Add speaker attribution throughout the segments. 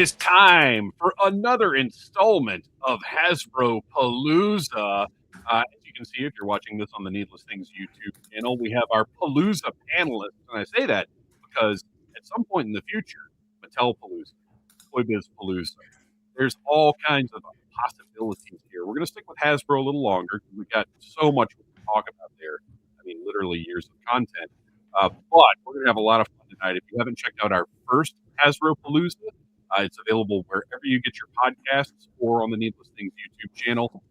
Speaker 1: is time for another installment of Hasbropalooza. As you can see, if you're watching this on the Needless Things YouTube channel, we have our Palooza panelists. And I say that because at some point in the future, Mattel Palooza, Toy Biz Palooza, there's all kinds of possibilities here. We're going to stick with Hasbro a little longer because we've got so much we can talk about there. I mean, literally years of content. But we're going to have a lot of fun tonight. If you haven't checked out our first Hasbropalooza, it's available wherever you get your podcasts or on the Needless Things YouTube channel.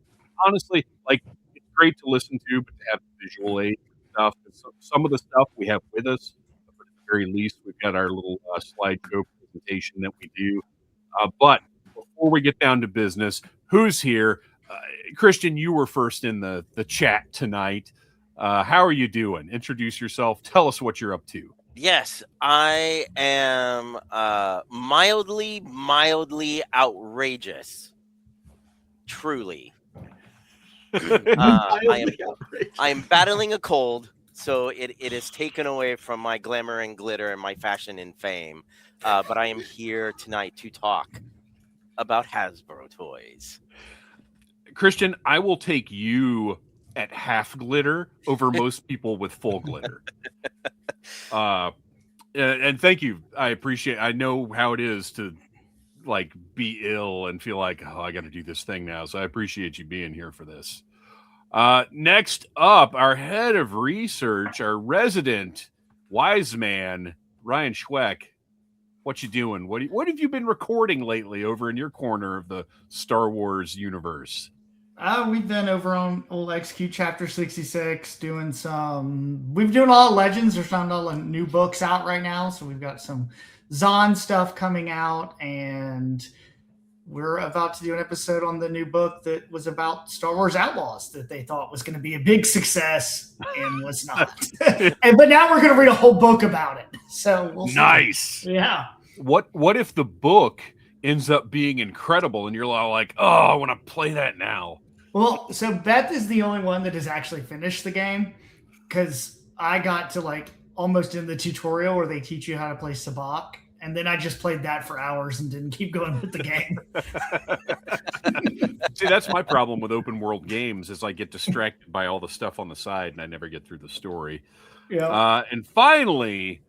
Speaker 1: Honestly, like, it's great to listen to, but to have visual aid stuff. Some of the stuff we have with us, but at the very least, we've got our little slideshow presentation that we do. But before we get down to business, who's here? Christian, you were first in the chat tonight. How are you doing? Introduce yourself. Tell us what you're up to.
Speaker 2: Yes, I am mildly outrageous. Truly. I am battling a cold, so it has taken away from my glamour and glitter and my fashion and fame. But I am here tonight to talk about Hasbro toys.
Speaker 1: Christian, I will take you at half glitter over most people with full glitter. And thank you. I appreciate. I know how it is to like be ill and feel like, oh, I got to do this thing now. So I appreciate you being here for this. Next up, our head of research, our resident wise man, Ryan Schweck. What you doing? What have you been recording lately over in your corner of the Star Wars universe?
Speaker 3: We've been over on old XQ Chapter 66 doing we've been doing a lot of Legends. There's not a lot of new books out right now. So we've got some Zahn stuff coming out, and we're about to do an episode on the new book that was about Star Wars Outlaws that they thought was going to be a big success and was not. But now we're going to read a whole book about it. So we'll see.
Speaker 1: Nice.
Speaker 3: Yeah.
Speaker 1: What if the book ends up being incredible and you're all like, oh, I want to play that now?
Speaker 3: Well, so Beth is the only one that has actually finished the game, because I got to like almost in the tutorial where they teach you how to play Sabacc, and then I just played that for hours and didn't keep going with the game.
Speaker 1: See, that's my problem with open world games is I get distracted by all the stuff on the side and I never get through the story.
Speaker 3: Yeah.
Speaker 1: And finally,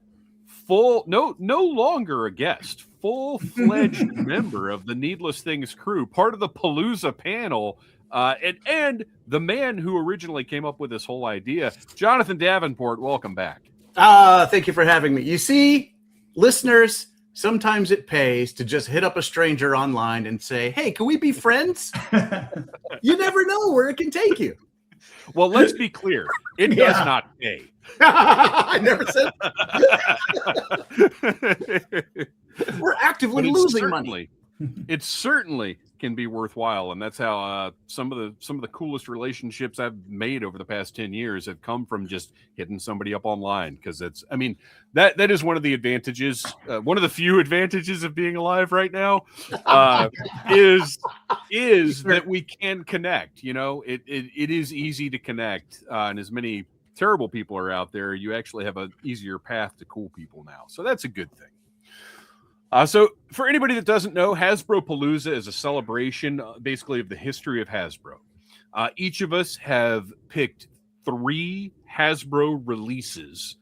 Speaker 1: no longer a guest, full-fledged member of the Needless Things crew, part of the Palooza panel, and the man who originally came up with this whole idea, Jonathan Davenport. Welcome back.
Speaker 4: Thank you for having me. You see, listeners, sometimes it pays to just hit up a stranger online and say, hey, can we be friends? You never know where it can take you.
Speaker 1: Well, let's be clear. It does not pay.
Speaker 4: I never said that. We're actively losing money.
Speaker 1: It certainly can be worthwhile, and that's how some of the coolest relationships I've made over the past 10 years have come from just hitting somebody up online. Because that is one of the advantages, one of the few advantages of being alive right now, is that we can connect. You know, it is easy to connect, and as many terrible people are out there, you actually have an easier path to cool people now. So that's a good thing. So for anybody that doesn't know, Hasbropalooza is a celebration basically of the history of Hasbro. Each of us have picked 3 Hasbro releases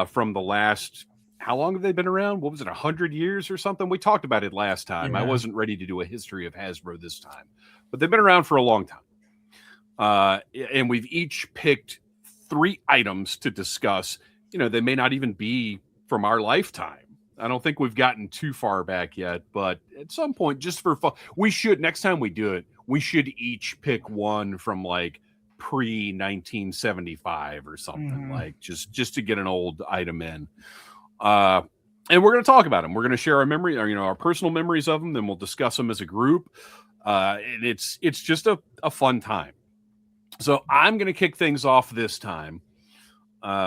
Speaker 1: from the last, how long have they been around? What was it, 100 years or something? We talked about it last time. Yeah. I wasn't ready to do a history of Hasbro this time, but they've been around for a long time. And we've each picked 3 items to discuss. You know, they may not even be from our lifetime. I don't think we've gotten too far back yet, but at some point, just for fun, next time we do it, we should each pick one from like pre-1975 or something, like just to get an old item in. And we're going to talk about them. We're going to share our memory, or, our personal memories of them. Then we'll discuss them as a group. And it's just a fun time. So I'm going to kick things off this time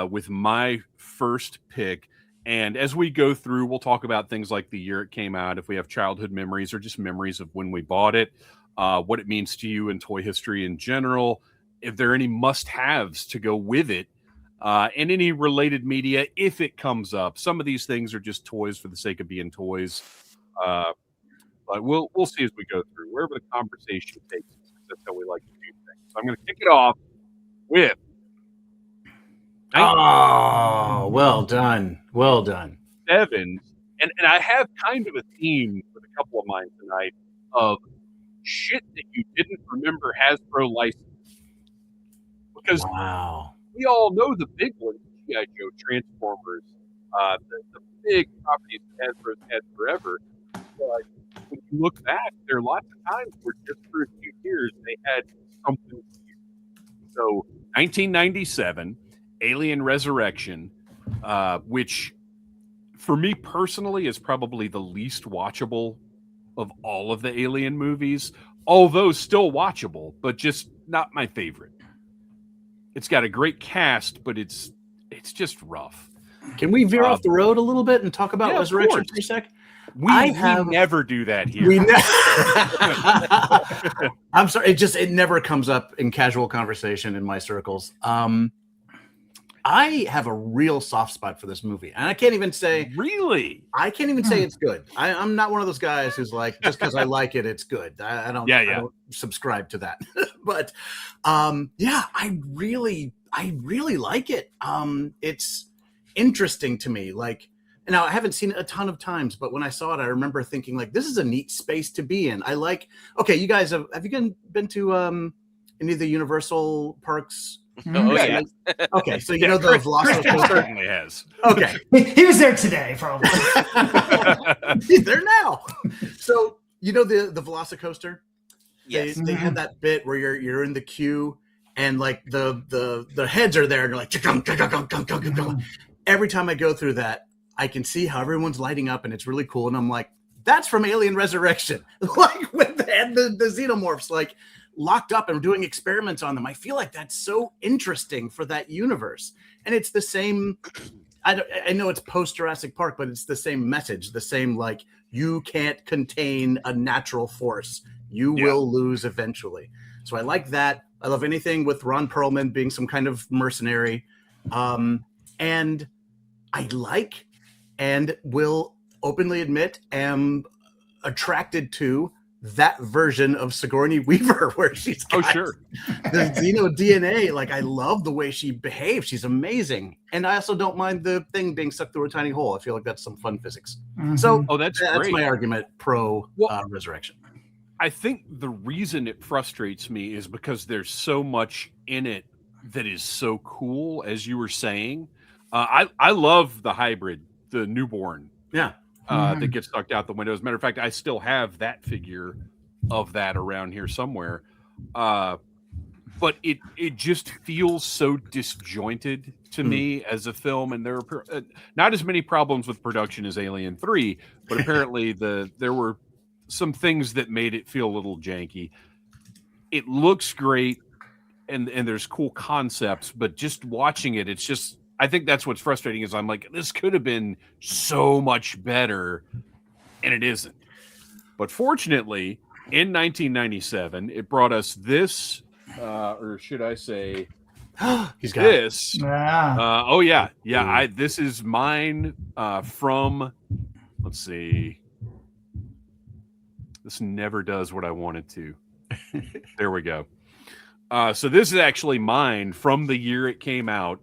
Speaker 1: with my first pick. And as we go through, we'll talk about things like the year it came out, if we have childhood memories or just memories of when we bought it, what it means to you in toy history in general, if there are any must-haves to go with it, and any related media if it comes up. Some of these things are just toys for the sake of being toys. But we'll see as we go through wherever the conversation takes us. That's how we like to do things. So I'm going to kick it off with.
Speaker 4: Oh, well done. Well done.
Speaker 1: Evans, and I have kind of a theme with a couple of mine tonight of shit that you didn't remember Hasbro licensed. Because
Speaker 4: Wow.
Speaker 1: we all know the big ones, G.I. Joe, Transformers, the big properties that Hasbro's had forever. But when you look back, there are lots of times where just for a few years they had something new. So 1997, Alien Resurrection, which for me personally is probably the least watchable of all of the Alien movies, although still watchable, but just not my favorite. It's got a great cast, but it's just rough.
Speaker 4: Can we veer off the road a little bit and talk about Resurrection for a sec?
Speaker 1: We never do that here.
Speaker 4: I'm sorry. It never comes up in casual conversation in my circles. I have a real soft spot for this movie, and I can't even say I can't even say it's good. I'm not one of those guys who's like, just because I like it, it's good. I don't subscribe to that. But I really like it. It's interesting to me. Like, now I haven't seen it a ton of times, but when I saw it, I remember thinking like, this is a neat space to be in. Okay, you guys have you been to any of the Universal parks?
Speaker 2: Oh, yeah.
Speaker 4: Okay, so you know the Velocicoaster
Speaker 1: certainly has.
Speaker 4: Okay,
Speaker 3: he was there today, probably.
Speaker 4: He's there now. So you know the Velocicoaster.
Speaker 2: Yes.
Speaker 4: They had that bit where you're in the queue and like the heads are there and you're like every time I go through that, I can see how everyone's lighting up and it's really cool. And I'm like, that's from Alien Resurrection. Like when they had the xenomorphs like locked up and doing experiments on them. I feel like that's so interesting for that universe. And it's the same. I know it's post Jurassic Park, but it's the same message, the same like you can't contain a natural force. You will lose eventually. So I like that. I love anything with Ron Perlman being some kind of mercenary. And I like and will openly admit am attracted to that version of Sigourney Weaver where she's got the Xeno DNA. Like, I love the way she behaves. She's amazing. And I also don't mind the thing being sucked through a tiny hole. I feel like that's some fun physics.
Speaker 3: Mm-hmm.
Speaker 4: So
Speaker 1: that's
Speaker 4: my argument pro Resurrection.
Speaker 1: I think the reason it frustrates me is because there's so much in it that is so cool, as you were saying. I love the hybrid, the newborn.
Speaker 4: Yeah.
Speaker 1: That gets sucked out the window. As a matter of fact, I still have that figure of that around here somewhere. But it just feels so disjointed to me as a film, and there are not as many problems with production as Alien 3, but apparently there were some things that made it feel a little janky. It looks great, and there's cool concepts, but just watching it, it's just, I think that's what's frustrating is I'm like, this could have been so much better, and it isn't. But fortunately, in 1997, it brought us this, or should I say,
Speaker 4: he's got
Speaker 1: this.
Speaker 3: Yeah.
Speaker 1: This is mine from, let's see. This never does what I want it to. There we go. So this is actually mine from the year it came out.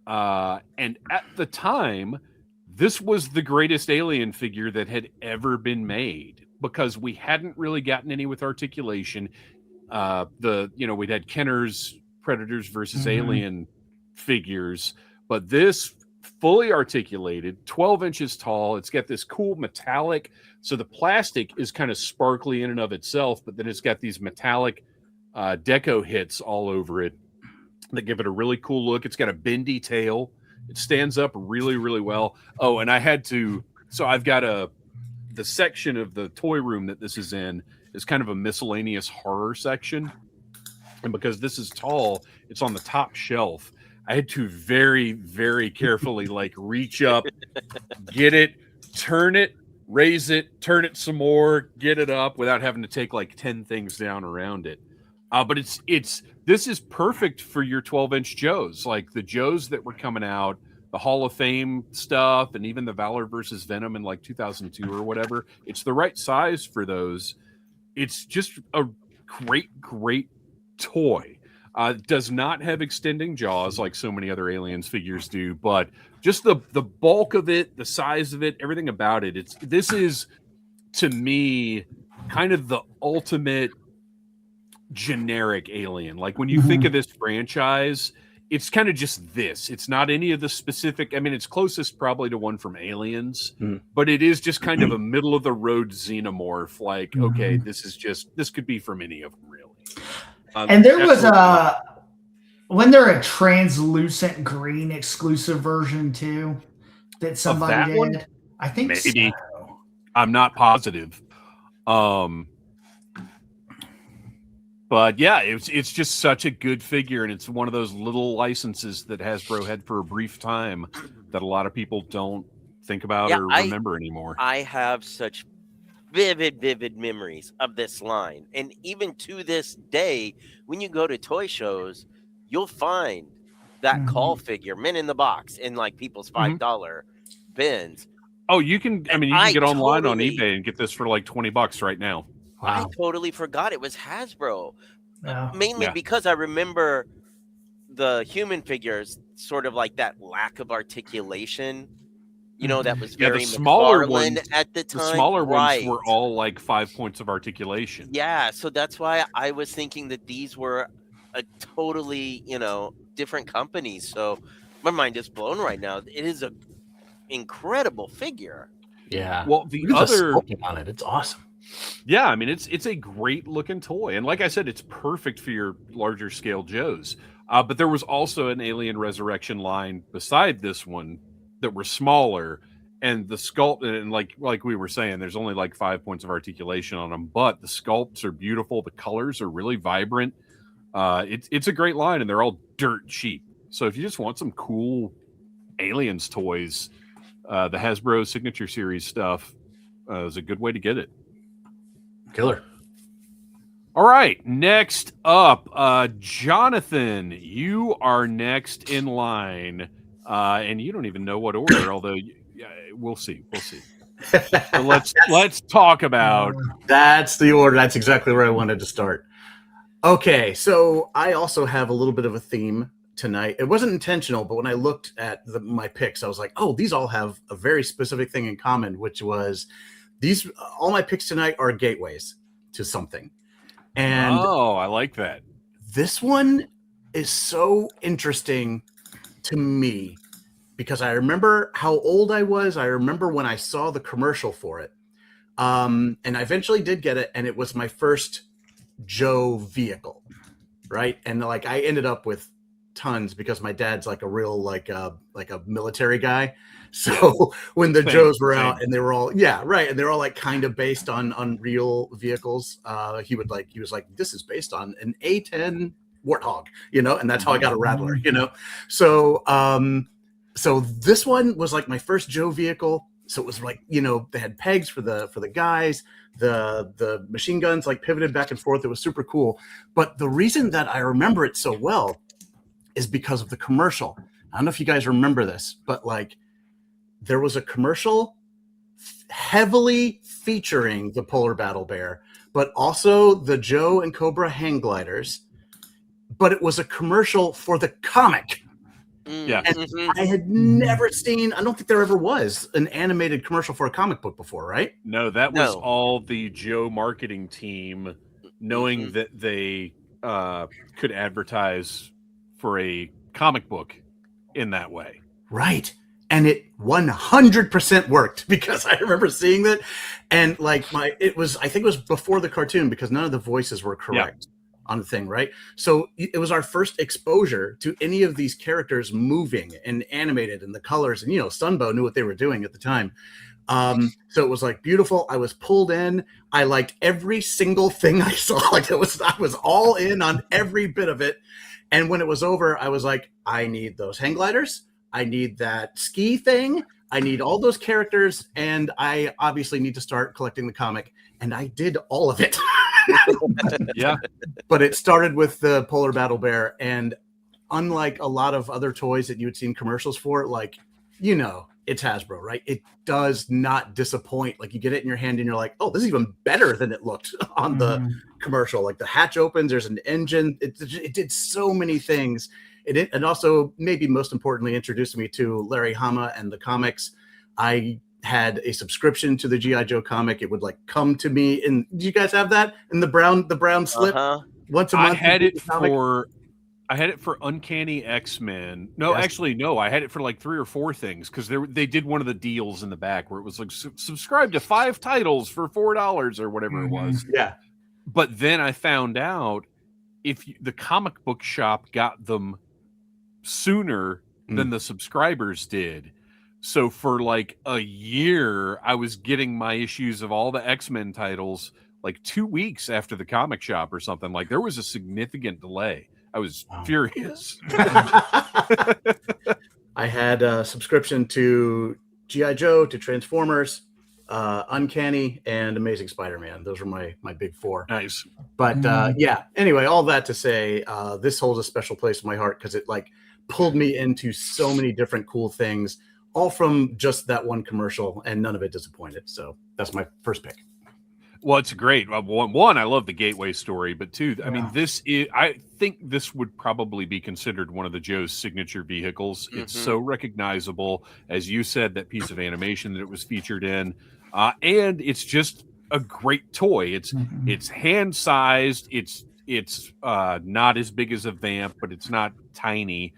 Speaker 1: And at the time, this was the greatest Alien figure that had ever been made, because we hadn't really gotten any with articulation. We'd had Kenner's Predators versus Alien figures, but this fully articulated, 12 inches tall. It's got this cool metallic. So the plastic is kind of sparkly in and of itself, but then it's got these metallic deco hits all over it that give it a really cool look. It's got a bendy tail. It stands up really, really well. Oh, and I've got the section of the toy room that this is in is kind of a miscellaneous horror section. And because this is tall, it's on the top shelf. I had to very, very carefully reach up, get it, turn it, raise it, turn it some more, get it up without having to take 10 things down around it. But this is perfect for your 12-inch Joes. Like the Joes that were coming out Hall of Fame stuff and even the Valor versus Venom in like 2002 or whatever. It's the right size for those. It's just a great toy. Does not have extending jaws like so many other Aliens figures do, but just the bulk of it, the size of it, everything about it. This is to me kind of the ultimate generic Alien. Like when you think of this franchise, it's kind of just this. It's not any of the specific. I mean, it's closest probably to one from Aliens, but it is just kind of a middle of the road xenomorph. Like, okay, this could be from any of them, really.
Speaker 3: And there was wasn't there a translucent green exclusive version too that somebody
Speaker 1: that
Speaker 3: did?
Speaker 1: one?
Speaker 3: I think
Speaker 1: Maybe.
Speaker 3: so.
Speaker 1: I'm not positive. But yeah, it's just such a good figure, and it's one of those little licenses that Hasbro had for a brief time that a lot of people don't think about or remember anymore.
Speaker 2: I have such vivid memories of this line, and even to this day, when you go to toy shows, you'll find that call figure, Men in the Box, in like people's $5 bins.
Speaker 1: Oh, you can. I mean, you can get online on eBay and get this for like $20 right now.
Speaker 2: Wow. I totally forgot it was Hasbro.
Speaker 3: Yeah.
Speaker 2: Mainly because I remember the human figures, sort of like that lack of articulation. You know, that was very
Speaker 1: the smaller
Speaker 2: McFarlane
Speaker 1: ones
Speaker 2: at the time.
Speaker 1: The smaller ones were all like 5 points of articulation.
Speaker 2: Yeah, so that's why I was thinking that these were a totally, different companies. So my mind is blown right now. It is a incredible figure.
Speaker 4: Yeah.
Speaker 1: Well, the other
Speaker 4: on it, it's awesome.
Speaker 1: Yeah, I mean it's a great looking toy, and like I said, it's perfect for your larger scale Joes. But there was also an Alien Resurrection line beside this one that were smaller, and the sculpt, and like we were saying, there's only like 5 points of articulation on them, but the sculpts are beautiful. The colors are really vibrant. It's a great line, and they're all dirt cheap. So if you just want some cool Aliens toys, the Hasbro Signature Series stuff is a good way to get it.
Speaker 4: Killer.
Speaker 1: All right, next up, Jonathan, you are next in line, and you don't even know what order. Although we'll see. So let's talk about.
Speaker 4: That's the order. That's exactly where I wanted to start. Okay, so I also have a little bit of a theme tonight. It wasn't intentional, but when I looked at my picks, I was like, oh, these all have a very specific thing in common, which was all my picks tonight are gateways to something. And
Speaker 1: I like that.
Speaker 4: This one is so interesting to me because I remember how old I was. I remember when I saw the commercial for it. And I eventually did get it, and it was my first Joe vehicle, right? And like I ended up with tons because my dad's like a real like a military guy. So when the Joes were out and they were all and they're all like kind of based on real vehicles, he was like, this is based on an A10 Warthog, and that's how I got a Rattler, So so this one was like my first Joe vehicle. So it was like, they had pegs for the guys, the machine guns like pivoted back and forth. It was super cool. But the reason that I remember it so well is because of the commercial. I don't know if you guys remember this, but like there was a commercial heavily featuring the Polar Battle Bear, but also the Joe and Cobra hang gliders. But it was a commercial for the comic.
Speaker 1: Yeah.
Speaker 4: And I had never seen, I don't think there ever was an animated commercial for a comic book before, right?
Speaker 1: No, that was all the Joe marketing team knowing that they could advertise for a comic book in that way.
Speaker 4: Right. And it 100% worked because I remember seeing that. And like I think it was before the cartoon because none of the voices were correct on the thing, right? So it was our first exposure to any of these characters moving and animated and the colors. And, Sunbow knew what they were doing at the time. So it was like beautiful. I was pulled in. I liked every single thing I saw. I was all in on every bit of it. And when it was over, I was like, I need those hang gliders. I need that ski thing. I need all those characters. And I obviously need to start collecting the comic. And I did all of it.
Speaker 1: Yeah.
Speaker 4: But it started with the Polar Battle Bear. And unlike a lot of other toys that you would see in commercials for, like, you know, it's Hasbro, right? It does not disappoint. Like, you get it in your hand and you're like, oh, this is even better than it looked on the commercial. Like, the hatch opens, there's an engine. It did so many things. And also, maybe most importantly, introduced me to Larry Hama and the comics. I had a subscription to the G.I. Joe comic. It would like come to me. And do you guys have that in the brown slip? Once a month?
Speaker 1: I had it for Uncanny X-Men. No, yes. Actually, no. I had it for like 3 or 4 things because they did one of the deals in the back where it was like subscribe to 5 titles for $4 or whatever it was.
Speaker 4: Yeah.
Speaker 1: But then I found out the comic book shop got them sooner than the subscribers did. So for like a year, I was getting my issues of all the X-Men titles like 2 weeks after the comic shop or something. Like, there was a significant delay. I was furious.
Speaker 4: I had a subscription to G.I. Joe, to Transformers, Uncanny, and Amazing Spider-Man. Those were my big 4.
Speaker 1: Nice.
Speaker 4: But yeah, anyway, all that to say, this holds a special place in my heart because it like pulled me into so many different cool things, all from just that one commercial, and none of it disappointed. So that's my first pick.
Speaker 1: Well, it's great. One, I love the Gateway story, but 2, I mean, I think this would probably be considered one of the Joe's signature vehicles. It's so recognizable, as you said, that piece of animation that it was featured in, and it's just a great toy. It's hand sized. It's not as big as a Vamp, but it's not tiny.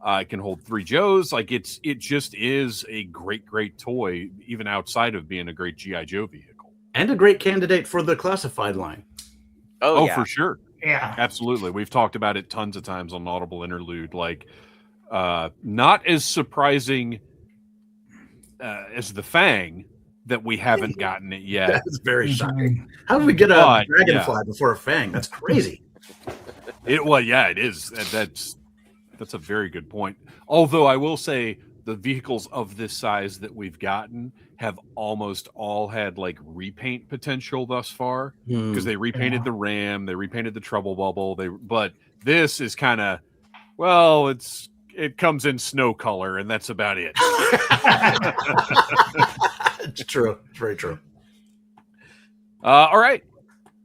Speaker 1: It can hold 3 Joes. Like, it just is a great toy, even outside of being a great G.I. Joe vehicle.
Speaker 4: And a great candidate for the classified line.
Speaker 2: Oh yeah.
Speaker 1: For sure.
Speaker 3: Yeah,
Speaker 1: absolutely. We've talked about it tons of times on Audible Interlude. Like, not as surprising as the Fang that we haven't gotten it yet.
Speaker 4: That's very shocking. How did we get a dragonfly before a Fang? That's crazy.
Speaker 1: It is. That's a very good point. Although I will say the vehicles of this size that we've gotten have almost all had like repaint potential thus far because they repainted the Ram, they repainted the Trouble Bubble. But this is kind of, well, it comes in snow color and that's about it.
Speaker 4: It's true. It's very true.
Speaker 1: All right.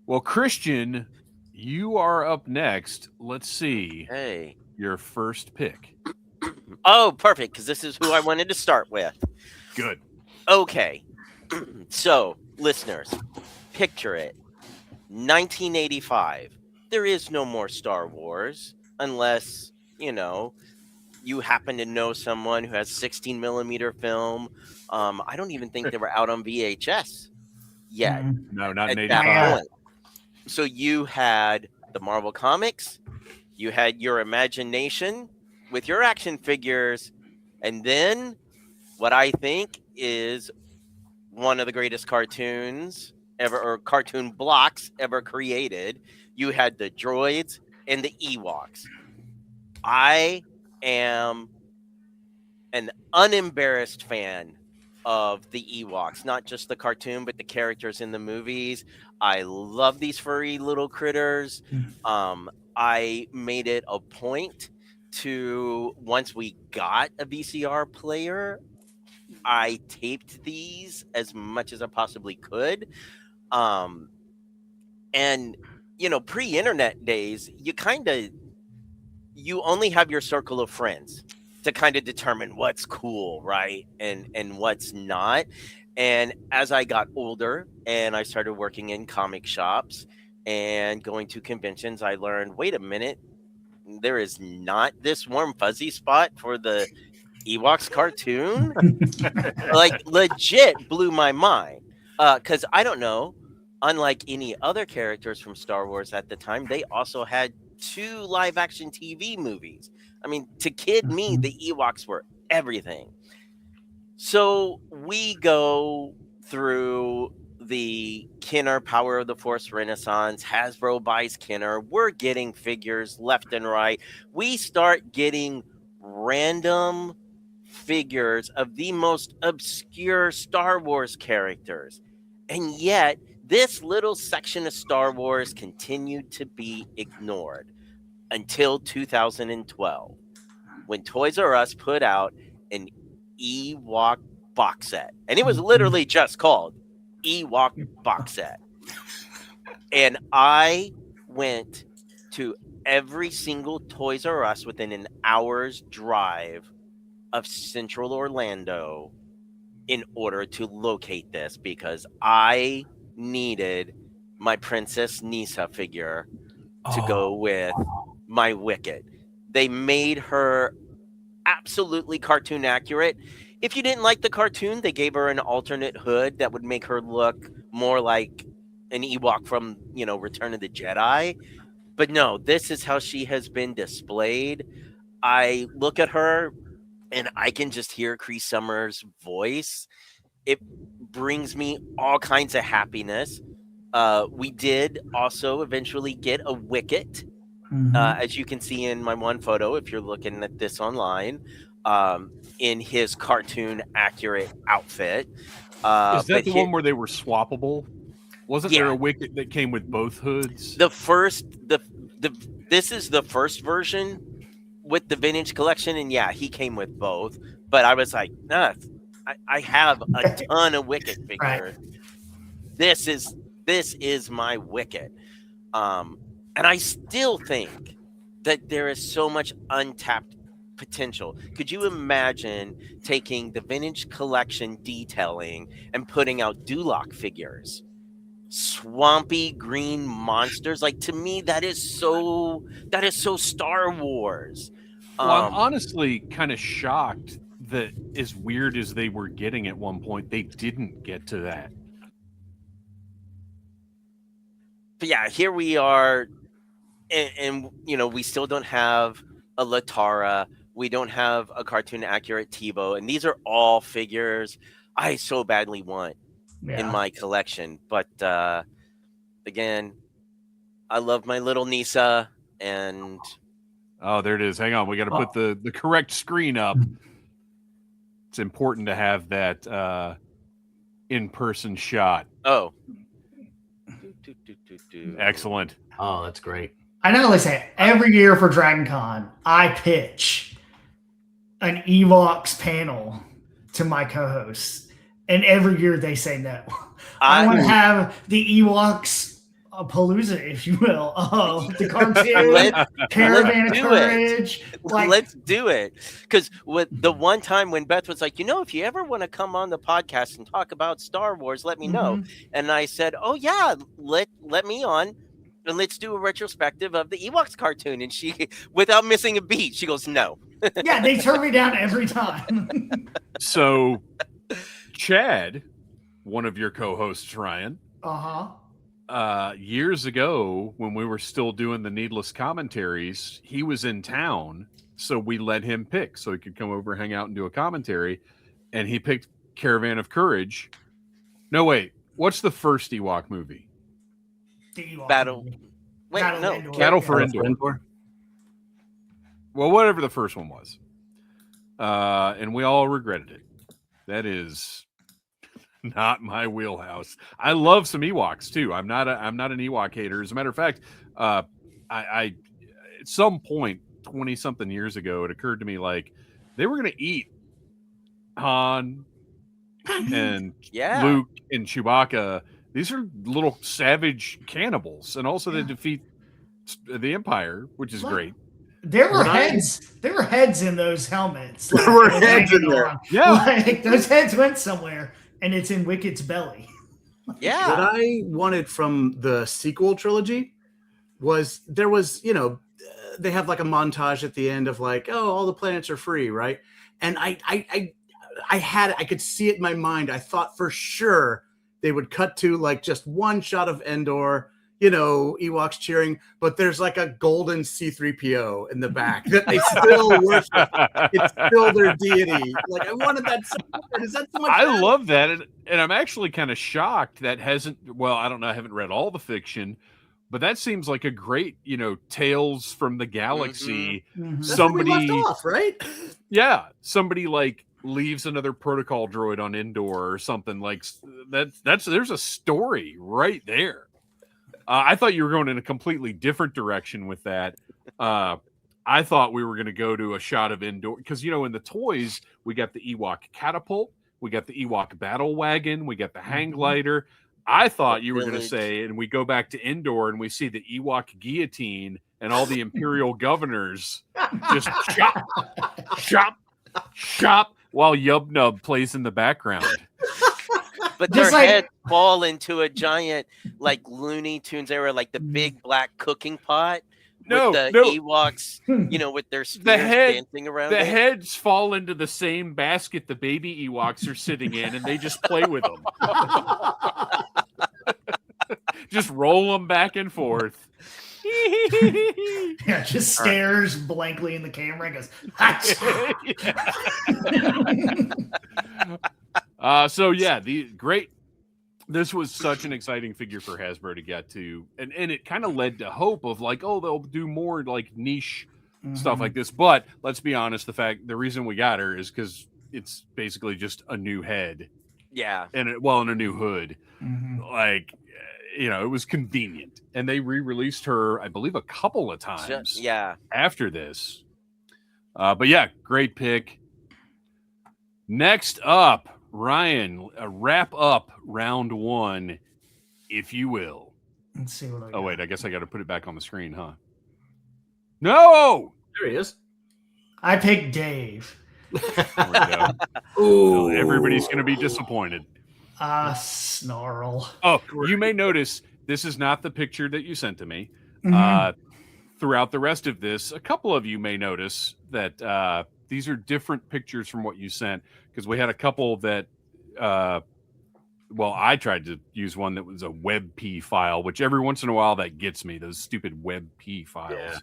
Speaker 1: Well, Christian, you are up next. Let's see.
Speaker 2: Hey.
Speaker 1: Your first pick.
Speaker 2: Oh, perfect, because this is who I wanted to start with.
Speaker 1: Good.
Speaker 2: Okay. So, listeners, picture it. 1985. There is no more Star Wars unless, you happen to know someone who has 16 millimeter film. I don't even think they were out on VHS yet.
Speaker 1: No, not in
Speaker 2: at
Speaker 1: 85.
Speaker 2: that point. So you had the Marvel Comics, you had your imagination with your action figures, and then what I think is one of the greatest cartoons ever, or cartoon blocks ever created. You had the droids and the Ewoks. I am an unembarrassed fan of the Ewoks, not just the cartoon, but the characters in the movies. I love these furry little critters. I made it a point to, once we got a VCR player, I taped these as much as I possibly could. And, pre-internet days, you only have your circle of friends to kind of determine what's cool, right? And what's not. And as I got older and I started working in comic shops and going to conventions, I learned, wait a minute, there is not this warm fuzzy spot for the Ewoks cartoon. Like, legit blew my mind. Because I don't know, unlike any other characters from Star Wars at the time, they also had 2 live action TV movies. I mean, to kid me, the Ewoks were everything. So we go through the Kenner Power of the Force Renaissance. Hasbro buys Kenner. We're getting figures left and right. We start getting random figures of the most obscure Star Wars characters. And yet, this little section of Star Wars continued to be ignored. until 2012, when Toys R Us put out an Ewok box set. And it was literally just called Ewok box set. And I went to every single Toys R Us within an hour's drive of central Orlando in order to locate this, because I needed my Princess Nisa figure to go with my Wicket. They made her absolutely cartoon accurate. If you didn't like the cartoon, they gave her an alternate hood that would make her look more like an Ewok from, Return of the Jedi. But no, this is how she has been displayed. I look at her and I can just hear Cree Summers' voice. It brings me all kinds of happiness. We did also eventually get a Wicket, as you can see in my one photo, if you're looking at this online, in his cartoon accurate outfit.
Speaker 1: Is that the one where they were swappable? Wasn't there a Wicket that came with both hoods?
Speaker 2: This is the first version with the vintage collection, and he came with both. But I was like, I have a ton of Wicket figures. Right. This is my Wicket. And I still think that there is so much untapped potential. Could you imagine taking the vintage collection detailing and putting out Duloc figures? Swampy green monsters. Like, to me, that is so Star Wars.
Speaker 1: Well, I'm honestly kind of shocked that, as weird as they were getting at one point, they didn't get to that.
Speaker 2: But here we are, and we still don't have a Latara. We don't have a cartoon accurate Tebow, and these are all figures I so badly want in my collection. But again, I love my little Nisa, and
Speaker 1: oh, there it is. Hang on, we got to put the correct screen up. It's important to have that in-person shot.
Speaker 2: Oh,
Speaker 1: excellent.
Speaker 4: Oh, that's great.
Speaker 3: I not only say it, every year for Dragon Con, I pitch an Evox panel to my co-hosts, and every year they say no. I want to have the Ewoks Palooza, if you will, the cartoon, Caravan of Courage.
Speaker 2: Let's do it. Because with the one time when Beth was like, if you ever want to come on the podcast and talk about Star Wars, let me know. And I said, oh yeah, let me on. And let's do a retrospective of the Ewoks cartoon. And she, without missing a beat, she goes, no.
Speaker 3: Yeah, they turn me down every time.
Speaker 1: So, Chad, one of your co-hosts, Ryan, years ago, when we were still doing the Needless Commentaries, he was in town, so we let him pick so he could come over, hang out, and do a commentary. And he picked Caravan of Courage. No, wait. What's the first Ewok movie?
Speaker 2: Battle. Wait, no.
Speaker 1: Battle for Endor. Well, whatever the first one was. And we all regretted it. That is not my wheelhouse. I love some Ewoks too. I'm not an Ewok hater. As a matter of fact, I at some point 20 something years ago, it occurred to me like they were going to eat Han and Luke and Chewbacca. These are little savage cannibals, and also they defeat the Empire, which is great.
Speaker 3: There were heads. There were heads in those helmets.
Speaker 4: There were heads in there.
Speaker 1: Yeah,
Speaker 3: like, those heads went somewhere, and it's in Wicket's belly.
Speaker 2: Yeah.
Speaker 4: What I wanted from the sequel trilogy was they have like a montage at the end of like, oh, all the planets are free, right? And I could see it in my mind. I thought for sure they would cut to like just one shot of Endor, Ewoks cheering, but there's like a golden C-3PO in the back that they still worship. It's still their deity. Like, I wanted that so much. Is that so much?
Speaker 1: I love that. And I'm actually kind of shocked that I don't know. I haven't read all the fiction, but that seems like a great, Tales from the Galaxy.
Speaker 3: Mm-hmm.
Speaker 1: Somebody
Speaker 4: left off, right?
Speaker 1: Yeah. Somebody like leaves another protocol droid on Endor or something like that. There's a story right there. I thought you were going in a completely different direction with that. I thought we were going to go to a shot of indoor because in the toys we got the Ewok catapult, we got the Ewok battle wagon, we got the hang glider. I thought you were going to say, and we go back to indoor and we see the Ewok guillotine and all the Imperial governors just chop while Yub Nub plays in the background.
Speaker 2: But their heads fall into a giant, like Looney Tunes era, like the big black cooking pot. With the Ewoks, with their spears dancing around.
Speaker 1: The heads fall into the same basket the baby Ewoks are sitting in, and they just play with them. Just roll them back and forth.
Speaker 3: Yeah, just stares blankly in the camera and goes,
Speaker 1: so yeah, this was such an exciting figure for Hasbro to get to, and it kind of led to hope of like, oh, they'll do more like niche stuff like this. But let's be honest, the reason we got her is because it's basically just a new head, and a new hood. Like, it was convenient, and they re-released her, I believe, a couple of times. After this, but yeah, great pick. Next up, Ryan, wrap up round 1, if you will.
Speaker 3: Let's see what I got.
Speaker 1: Oh, wait, I guess I got to put it back on the screen, huh? No!
Speaker 4: There he is.
Speaker 3: I picked Dave.
Speaker 1: There we go. Ooh. Everybody's going to be disappointed.
Speaker 3: Snarl.
Speaker 1: Oh, you may notice this is not the picture that you sent to me. Throughout the rest of this, a couple of you may notice that these are different pictures from what you sent, because we had a couple that, I tried to use one that was a WebP file, which every once in a while that gets me, those stupid WebP files. Yeah.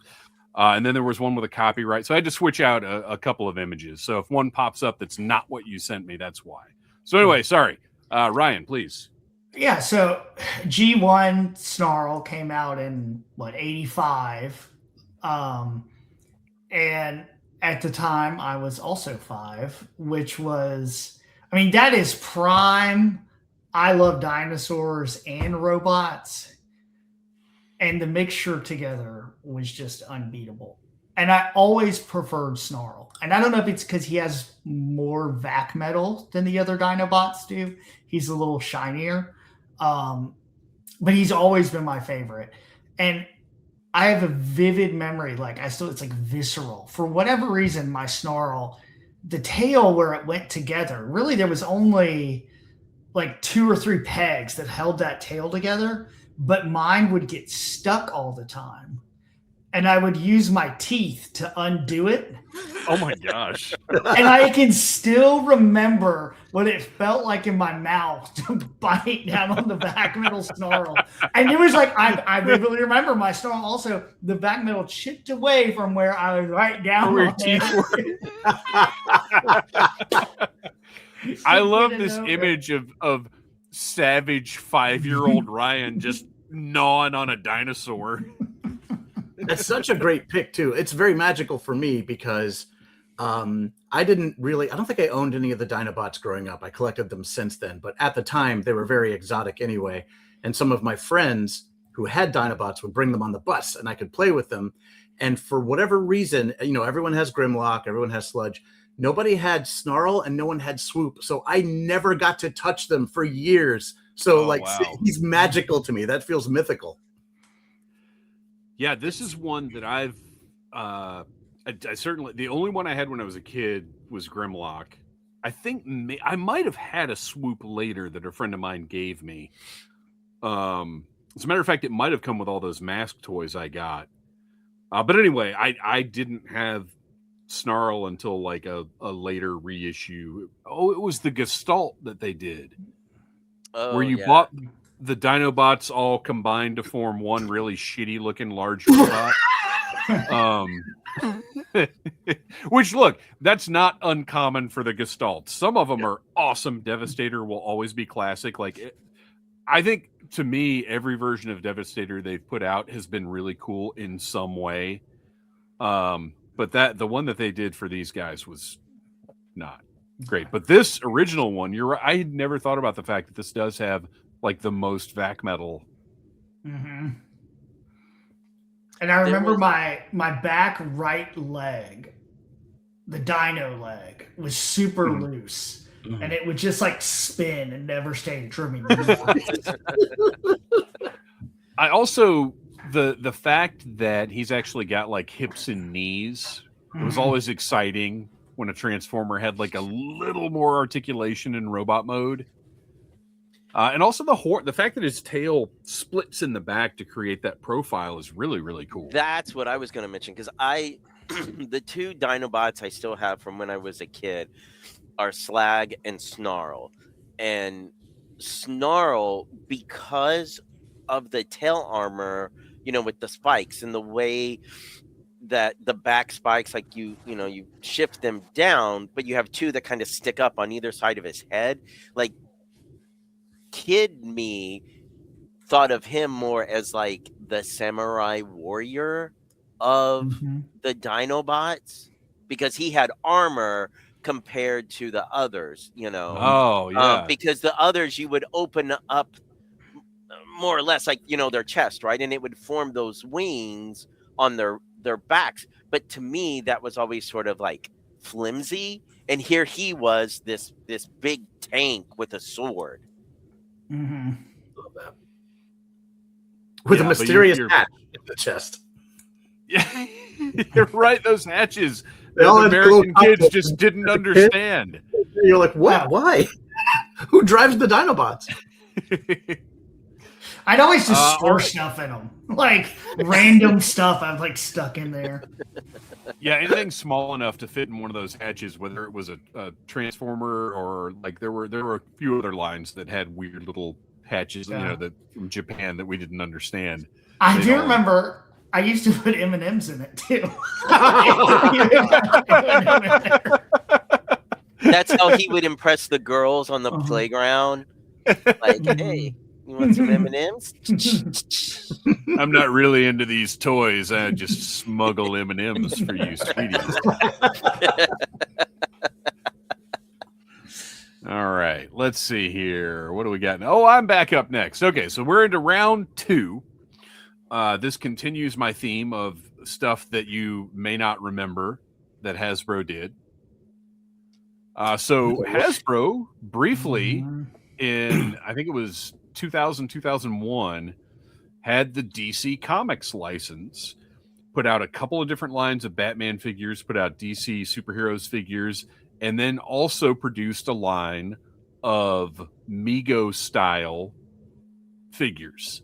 Speaker 1: And then there was one with a copyright. So I had to switch out a couple of images. So if one pops up that's not what you sent me, that's why. So anyway, sorry. Ryan, please.
Speaker 3: Yeah, so G1 Snarl came out in, 85? And at the time, I was also 5, which was, that is prime. I love dinosaurs and robots. And the mixture together was just unbeatable. And I always preferred Snarl. And I don't know if it's because he has more vac metal than the other Dinobots do. He's a little shinier. But he's always been my favorite. And I have a vivid memory. It's like visceral. For whatever reason, my Snarl, the tail where it went together, really there was only 2 or 3 pegs that held that tail together. But mine would get stuck all the time. And I would use my teeth to undo it.
Speaker 1: Oh my gosh.
Speaker 3: And I can still remember what it felt like in my mouth to bite down on the back metal Snarl. And it was I vividly remember my Snarl also, the back metal chipped away from where I was right down on it.
Speaker 1: I love this image of savage 5-year-old Ryan just gnawing on a dinosaur.
Speaker 4: That's such a great pick too. It's very magical for me because I don't think I owned any of the Dinobots growing up. I collected them since then, but at the time they were very exotic anyway. And some of my friends who had Dinobots would bring them on the bus and I could play with them. And for whatever reason, everyone has Grimlock, everyone has Sludge. Nobody had Snarl and no one had Swoop. So I never got to touch them for years. So wow. He's magical to me. That feels mythical.
Speaker 1: Yeah, this is one that I've I certainly, the only one I had when I was a kid was Grimlock. I think I might have had a Swoop later that a friend of mine gave me. As a matter of fact, it might have come with all those mask toys I got. But anyway, I didn't have Snarl until a later reissue. Oh, it was the Gestalt that they did. Oh, where you bought the Dinobots all combined to form one really shitty looking large robot. Which, look, that's not uncommon for the Gestalt. Some of them are awesome. Devastator will always be classic. I think, to me, every version of Devastator they've put out has been really cool in some way. But the one that they did for these guys was not great. But this original one, you're right. I had never thought about the fact that this does have the most vac metal.
Speaker 3: Mm-hmm. And I remember my back right leg, the dino leg, was super loose. And it would just like spin and never stay trimming.
Speaker 1: I also the fact that he's actually got like hips and knees. It was always exciting when a Transformer had like a little more articulation in robot mode. And also the fact that his tail splits in the back to create that profile is really, really cool.
Speaker 2: That's what I was going to mention, because the two Dinobots I still have from when I was a kid are Slag and Snarl. And Snarl, because of the tail armor, with the spikes and the way that the back spikes, like you shift them down, but you have two that kind of stick up on either side of his head. Like, kid me thought of him more as like the samurai warrior of the Dinobots, because he had armor compared to the others,
Speaker 1: Oh, yeah.
Speaker 2: because the others you would open up more or less like, their chest, right? And it would form those wings on their backs. But to me, that was always sort of like flimsy. And here he was, this big tank with a sword.
Speaker 4: Love that. With a mysterious hatch in the chest.
Speaker 1: Yeah, you're right. Those hatches
Speaker 4: They
Speaker 1: that
Speaker 4: all had
Speaker 1: American
Speaker 4: little
Speaker 1: kids just didn't understand.
Speaker 4: You're like, what? Why? Who drives the Dinobots?
Speaker 3: I'd always just store stuff in them, like random stuff I've like stuck in there.
Speaker 1: Yeah, anything small enough to fit in one of those hatches, whether it was a Transformer or like there were a few other lines that had weird little hatches, that from Japan that we didn't understand.
Speaker 3: I do remember I used to put M&Ms in it too.
Speaker 2: That's how he would impress the girls on the playground. Like, hey, you want some M&Ms?
Speaker 1: I'm not really into these toys. I just smuggle M&Ms for you, sweeties. All right, let's see here. What do we got? Oh, I'm back up next. Okay, so we're into round 2. This continues my theme of stuff that you may not remember that Hasbro did. So Hasbro briefly in, I think it was 2000, 2001, had the DC Comics license, put out a couple of different lines of Batman figures, put out DC superheroes figures, and then also produced a line of Mego style figures.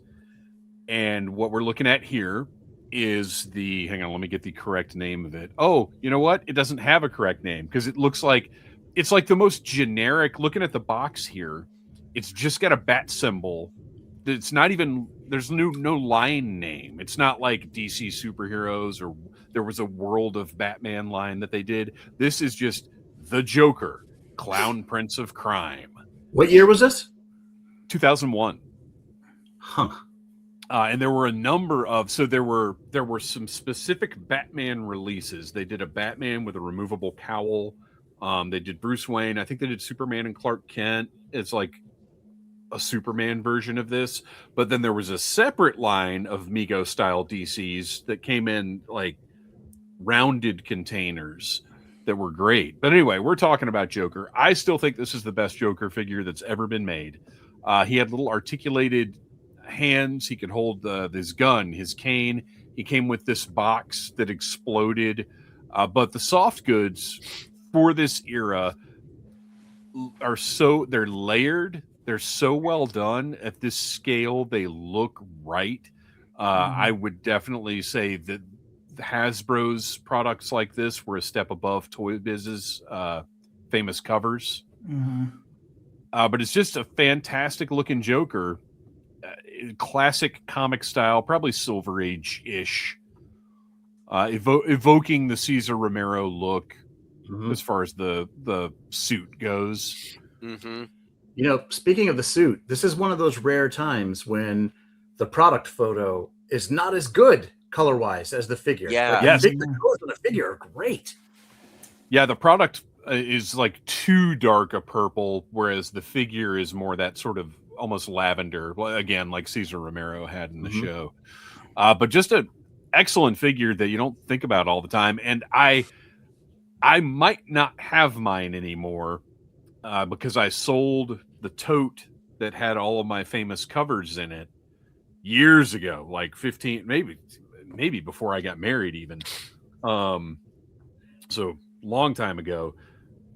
Speaker 1: And what we're looking at here is hang on, let me get the correct name of it. Oh, you know what? It doesn't have a correct name because it looks like it's like the most generic. Looking at the box here, it's just got a bat symbol. It's not even, there's no line name. It's not like DC superheroes or there was a World of Batman line that they did. This is just the Joker, Clown Prince of Crime.
Speaker 4: What year was this?
Speaker 1: 2001.
Speaker 4: Huh.
Speaker 1: And there were a number of, so there were some specific Batman releases. They did a Batman with a removable cowl. They did Bruce Wayne. I think they did Superman and Clark Kent. It's like a Superman version of this. But then there was a separate line of Mego style DCs that came in like rounded containers that were great. But anyway, we're talking about Joker. I still think this is the best Joker figure that's ever been made. He had little articulated hands. He could hold his gun, his cane. He came with this box that exploded. But the soft goods for this era are they're layered. They're so well done at this scale. They look right. I would definitely say that Hasbro's products like this were a step above Toy Biz's famous covers. But it's just a fantastic looking Joker. Classic comic style, probably Silver Age-ish. Evoking the Cesar Romero look as far as the suit goes.
Speaker 4: You know, speaking of the suit, this is one of those rare times when the product photo is not as good color-wise as the figure.
Speaker 2: Yeah.
Speaker 4: Like,
Speaker 1: Yes.
Speaker 4: the colors on the figure are great.
Speaker 1: Yeah, the product is like too dark a purple, whereas the figure is more that sort of almost lavender. Well, again, like Cesar Romero had in the show. But just a excellent figure that you don't think about all the time. And I might not have mine anymore because I sold the tote that had all of my famous covers in it years ago, like 15, maybe before I got married even. So long time ago.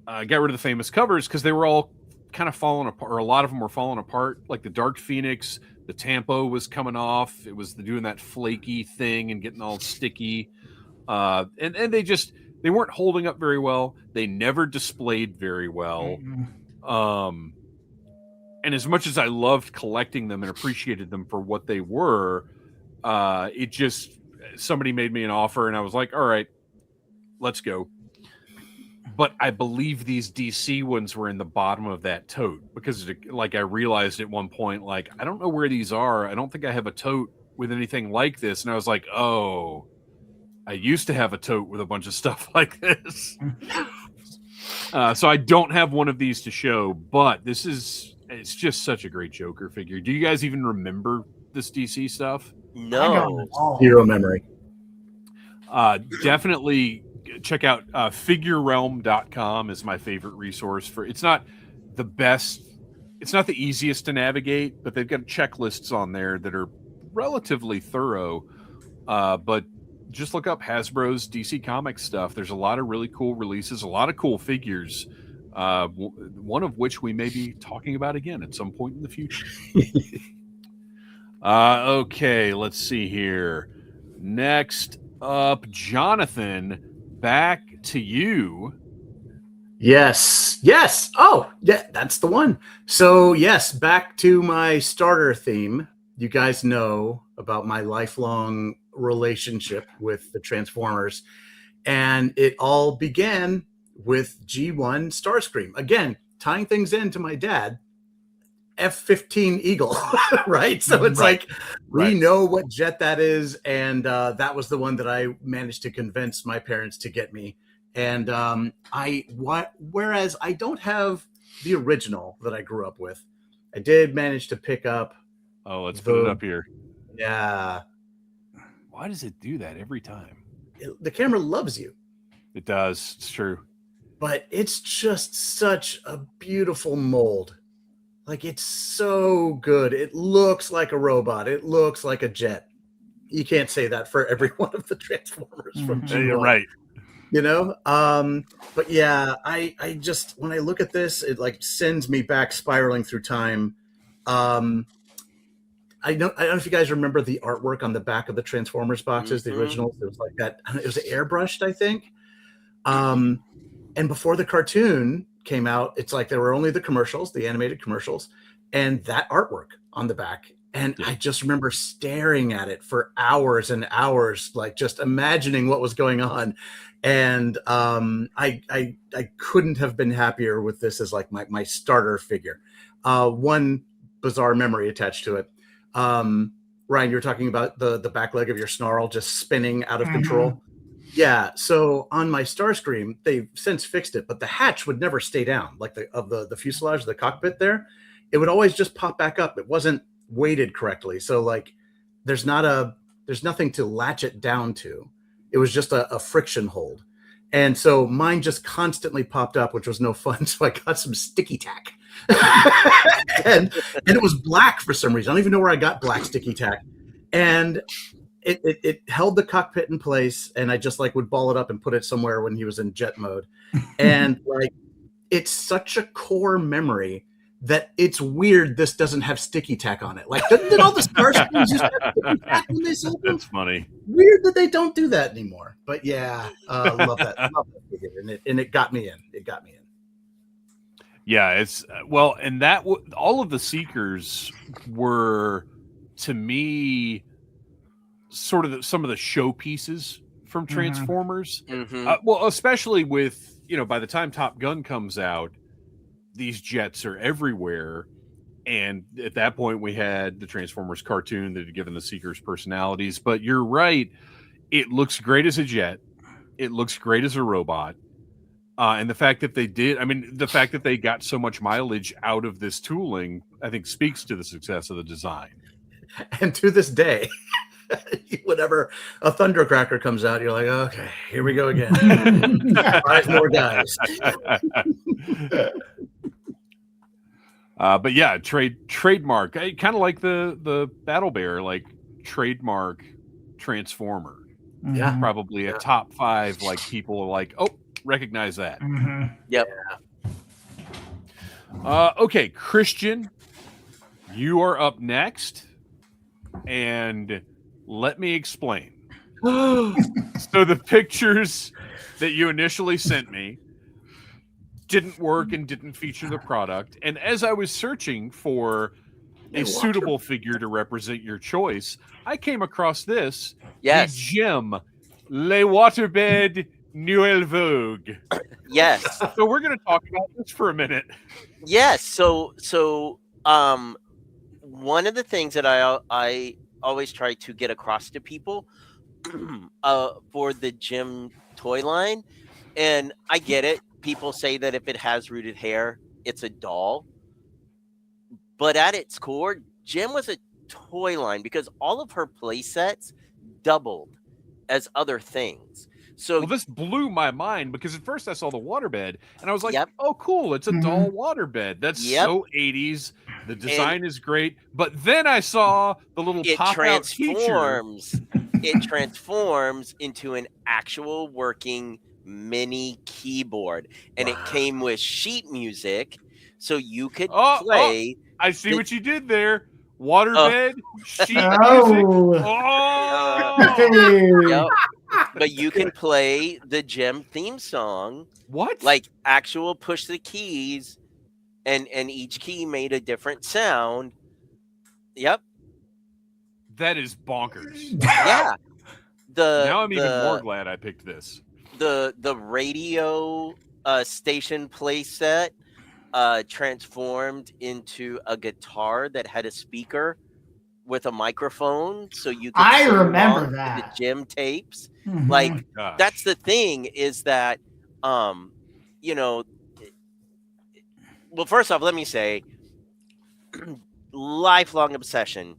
Speaker 1: I got rid of the famous covers because they were all kind of falling apart, or a lot of them were falling apart. Like the Dark Phoenix, the Tampo was coming off. It was doing that flaky thing and getting all sticky. And they weren't holding up very well. They never displayed very well. And as much as I loved collecting them and appreciated them for what they were, somebody made me an offer and I was like, all right, let's go. But I believe these DC ones were in the bottom of that tote because I realized at one point, like, I don't know where these are. I don't think I have a tote with anything like this. And I was like, oh, I used to have a tote with a bunch of stuff like this. So I don't have one of these to show, but it's just such a great Joker figure. Do you guys even remember this DC stuff?
Speaker 2: No.
Speaker 4: Zero memory.
Speaker 1: Definitely check out figurerealm.com is my favorite resource for. It's not the best, it's not the easiest to navigate, but they've got checklists on there that are relatively thorough. But just look up Hasbro's DC Comics stuff. There's a lot of really cool releases, a lot of cool figures, one of which we may be talking about again at some point in the future. Okay, let's see here. Next up, Jonathan, back to you.
Speaker 4: Yes. Oh, yeah, that's the one. So, yes, back to my starter theme. You guys know about my lifelong relationship with the Transformers. And it all began with G1 Starscream. Again, tying things into my dad, F-15 Eagle, right? So it's like, we know what jet that is. And that was the one that I managed to convince my parents to get me. And whereas I don't have the original that I grew up with, I did manage to pick up.
Speaker 1: Oh, let's put it up here.
Speaker 4: Yeah.
Speaker 1: Why does it do that every time?
Speaker 4: The camera loves you.
Speaker 1: It does. It's true.
Speaker 4: But it's just such a beautiful mold. Like, it's so good. It looks like a robot. It looks like a jet. You can't say that for every one of the Transformers from G1.
Speaker 1: You're right.
Speaker 4: You know? But yeah, I just, when I look at this, it like sends me back spiraling through time. I don't know if you guys remember the artwork on the back of the Transformers boxes, the originals. It was like that. It was airbrushed, I think. And before the cartoon came out, it's like there were only the commercials, the animated commercials, and that artwork on the back. And I just remember staring at it for hours and hours, like just imagining what was going on. And I couldn't have been happier with this as like my starter figure. One bizarre memory attached to it. Ryan, you were talking about the back leg of your Snarl just spinning out of control. Yeah, so on my Starscream, they've since fixed it, but the hatch would never stay down, like the fuselage, the cockpit there. It would always just pop back up. It wasn't weighted correctly. So like there's nothing to latch it down to. It was just a friction hold. And so mine just constantly popped up, which was no fun. So I got some sticky tack. and it was black for some reason. I don't even know where I got black sticky tack. And it held the cockpit in place, and I just like would ball it up and put it somewhere when he was in jet mode. And like, it's such a core memory that it's weird this doesn't have sticky tack on it. Like, did all the Starscreams used to have sticky tack when they sold them?
Speaker 1: That's funny.
Speaker 4: Weird that they don't do that anymore. But yeah, love that. Love that figure. And it got me in. It got me in.
Speaker 1: Yeah, it's well, and that all of the Seekers were, to me, sort of some of the showpieces from Transformers. Well, especially with, by the time Top Gun comes out, these jets are everywhere. And at that point, we had the Transformers cartoon that had given the Seekers personalities. But you're right. It looks great as a jet. It looks great as a robot. And the fact that the fact that they got so much mileage out of this tooling, I think speaks to the success of the design.
Speaker 4: And to this day, whenever a Thundercracker comes out, you're like, okay, here we go again. 5 more guys.
Speaker 1: But yeah, trademark. I kind of like the Battle Bear, like trademark Transformer.
Speaker 4: Yeah.
Speaker 1: Probably a top 5. Like people are like, oh, recognize that.
Speaker 2: Yep.
Speaker 1: Okay, Christian, you are up next, and let me explain. So the pictures that you initially sent me didn't work and didn't feature the product. And as I was searching for a suitable figure to represent your choice, I came across this.
Speaker 2: Yes.
Speaker 1: The gem, Le Waterbed Nouvelle Vogue.
Speaker 2: Yes.
Speaker 1: So we're going to talk about this for a minute.
Speaker 2: Yes. So one of the things that I always try to get across to people for the gym toy line, and I get it. People say that if it has rooted hair, it's a doll. But at its core, Jim was a toy line because all of her play sets doubled as other things. So
Speaker 1: well, this blew my mind because at first I saw the waterbed and I was like,
Speaker 2: Yep.
Speaker 1: oh, cool. It's a doll waterbed. That's
Speaker 2: Yep.
Speaker 1: so 80s. The design is great. But then I saw the little
Speaker 2: it
Speaker 1: pop-out feature.
Speaker 2: transforms. It transforms into an actual working mini keyboard, and it came with sheet music, so you could play.
Speaker 1: I see what you did there. Waterbed, sheet music.
Speaker 2: Yep. But you can play the gem theme song.
Speaker 1: What?
Speaker 2: Like actual push the keys, and each key made a different sound. Yep.
Speaker 1: That is bonkers.
Speaker 2: Yeah.
Speaker 1: Now I'm even more glad I picked this.
Speaker 2: The radio station playset transformed into a guitar that had a speaker with a microphone, so you could
Speaker 3: I
Speaker 2: sing
Speaker 3: remember
Speaker 2: along to
Speaker 3: that.
Speaker 2: the gym tapes.
Speaker 3: Mhm.
Speaker 2: Like
Speaker 1: Gosh.
Speaker 2: that's the thing is that you know, well, first off, let me say lifelong obsession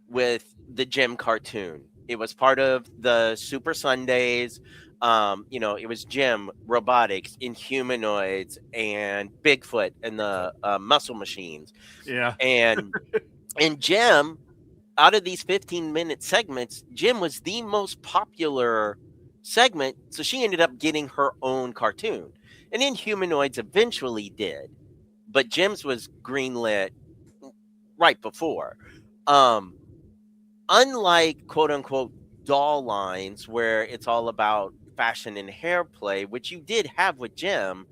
Speaker 2: with the gym cartoon. It was part of the Super Sundays. You know, it was Jim, Robotics, Inhumanoids, and Bigfoot, and the Muscle Machines.
Speaker 1: Yeah.
Speaker 2: And Jim, out of these 15-minute segments, Jim was the most popular segment, so she ended up getting her own cartoon. And Inhumanoids eventually did, but Jim's was greenlit right before. Unlike quote-unquote doll lines where it's all about fashion and hair play, which you did have with Jim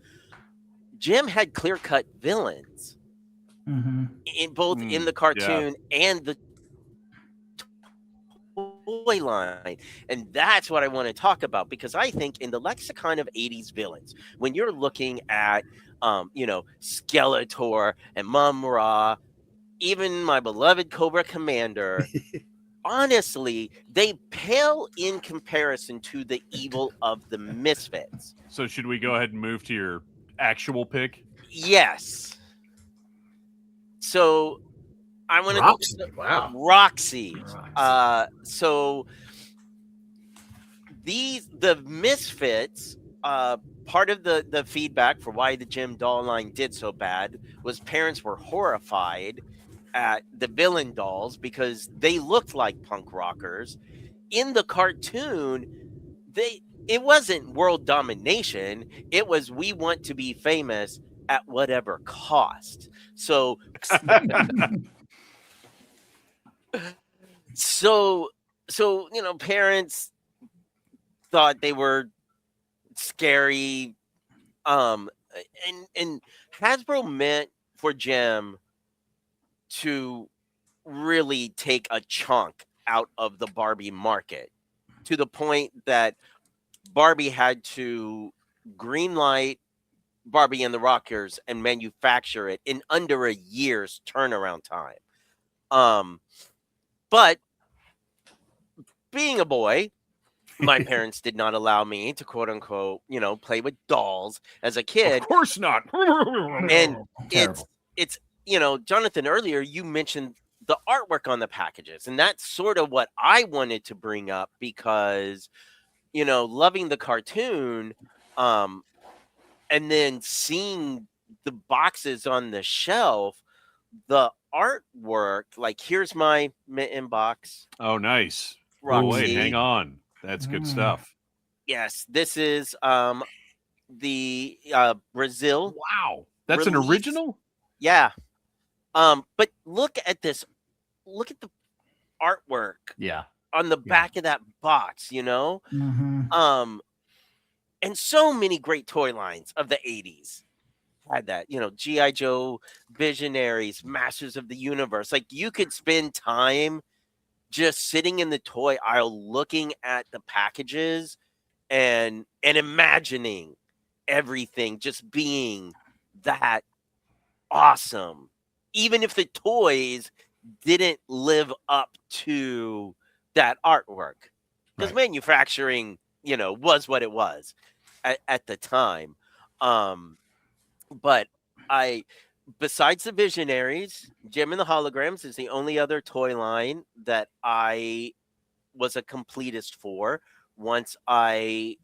Speaker 2: had clear-cut villains in both in the cartoon and the toy line. And that's what I want to talk about, because I think in the lexicon of 80s villains, when you're looking at you know, Skeletor and Mum-Ra, even my beloved Cobra Commander, honestly, they pale in comparison to the evil of the Misfits.
Speaker 1: So should we go ahead and move to your actual pick?
Speaker 2: Yes. So I want to
Speaker 4: Roxy. Wow.
Speaker 2: Roxy. So the Misfits, part of the feedback for why the Jim doll line did so bad was parents were horrified at the villain dolls because they looked like punk rockers. In the cartoon, it wasn't world domination. It was, we want to be famous at whatever cost. So so you know, parents thought they were scary. And Hasbro meant for Jim to really take a chunk out of the Barbie market, to the point that Barbie had to greenlight Barbie and the Rockers and manufacture it in under a year's turnaround time. But being a boy, my parents did not allow me to quote unquote, you know, play with dolls as a kid.
Speaker 1: Of course not.
Speaker 2: And
Speaker 4: Terrible.
Speaker 2: it's you know, Jonathan, earlier you mentioned the artwork on the packages. And that's sort of what I wanted to bring up because, you know, loving the cartoon, and then seeing the boxes on the shelf, the artwork, like here's my mitten box.
Speaker 1: Oh, nice. Oh,
Speaker 2: Roxy.
Speaker 1: wait, hang on. That's good stuff.
Speaker 2: Yes, this is the Brazil.
Speaker 1: Wow. That's
Speaker 2: release.
Speaker 1: an original?
Speaker 2: Yeah. But look at this. Look at the artwork.
Speaker 4: Yeah.
Speaker 2: On the back of that box, you know? And so many great toy lines of the 80s had that, you know, G.I. Joe, Visionaries, Masters of the Universe. Like you could spend time just sitting in the toy aisle looking at the packages and imagining everything just being that awesome. Even if the toys didn't live up to that artwork. Because manufacturing, you know, was what it was at the time. But besides the Visionaries, Jim and the Holograms is the only other toy line that I was a completist for. Once I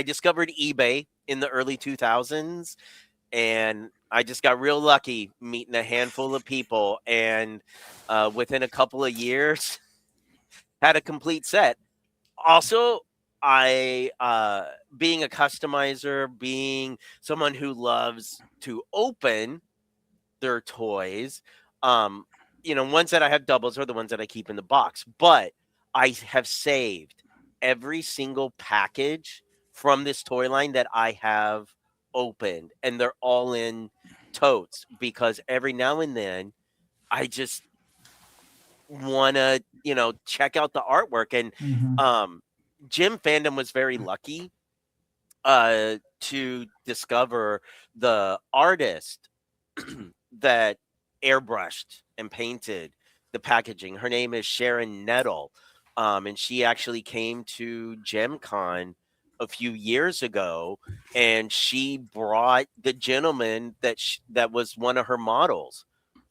Speaker 2: discovered eBay in the early 2000s, and I just got real lucky meeting a handful of people, and within a couple of years, had a complete set. Also, I being a customizer, being someone who loves to open their toys, you know, ones that I have doubles are the ones that I keep in the box, but I have saved every single package from this toy line that I have opened, and they're all in totes because every now and then I just want to, you know, check out the artwork. And Jim fandom was very lucky to discover the artist that airbrushed and painted the packaging. Her name is Sharon Nettle, and she actually came to Gem Con a few years ago, and she brought the gentleman that was one of her models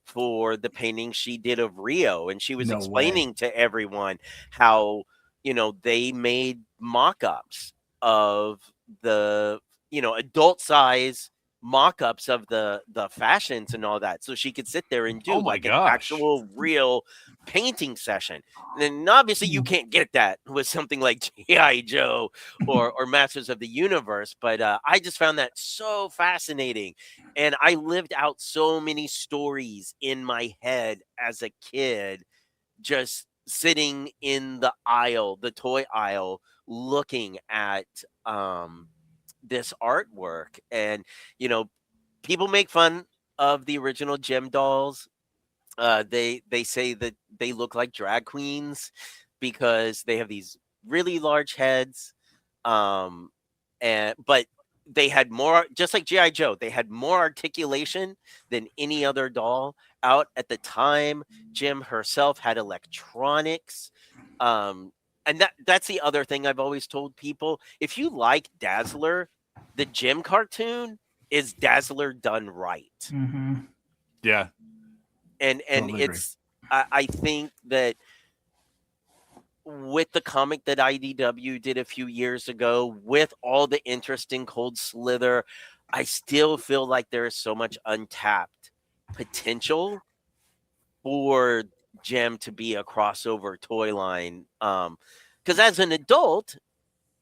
Speaker 2: for the painting she did of Rio, and she was explaining to everyone how, you know, they made mock-ups of the, you know, adult size mock-ups of the fashions and all that, so she could sit there and do an actual real painting session. And obviously you can't get that with something like G.I. Joe or Masters of the Universe, but I just found that so fascinating, and I lived out so many stories in my head as a kid, just sitting in the aisle, the toy aisle, looking at this artwork. And, you know, people make fun of the original Gem dolls. They say that they look like drag queens because they have these really large heads. But they had more, just like G.I. Joe, they had more articulation than any other doll out at the time. Jim herself had electronics. And that's the other thing I've always told people. If you like Dazzler, the Jim cartoon is Dazzler done right.
Speaker 1: Yeah.
Speaker 2: And
Speaker 4: Totally
Speaker 2: it's, I think that with the comic that IDW did a few years ago, with all the interest in Cold Slither, I still feel like there is so much untapped potential for Gem to be a crossover toy line. Because as an adult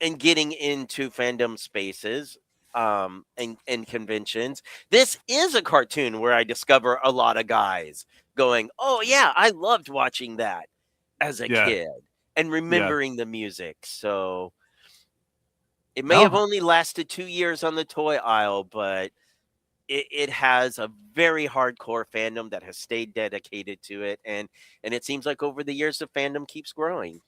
Speaker 2: and getting into fandom spaces and conventions, this is a cartoon where I discover a lot of guys going, oh yeah, I loved watching that as a kid and remembering the music. So it may have only lasted 2 years on the toy aisle, but it has a very hardcore fandom that has stayed dedicated to it, and it seems like over the years the fandom keeps growing.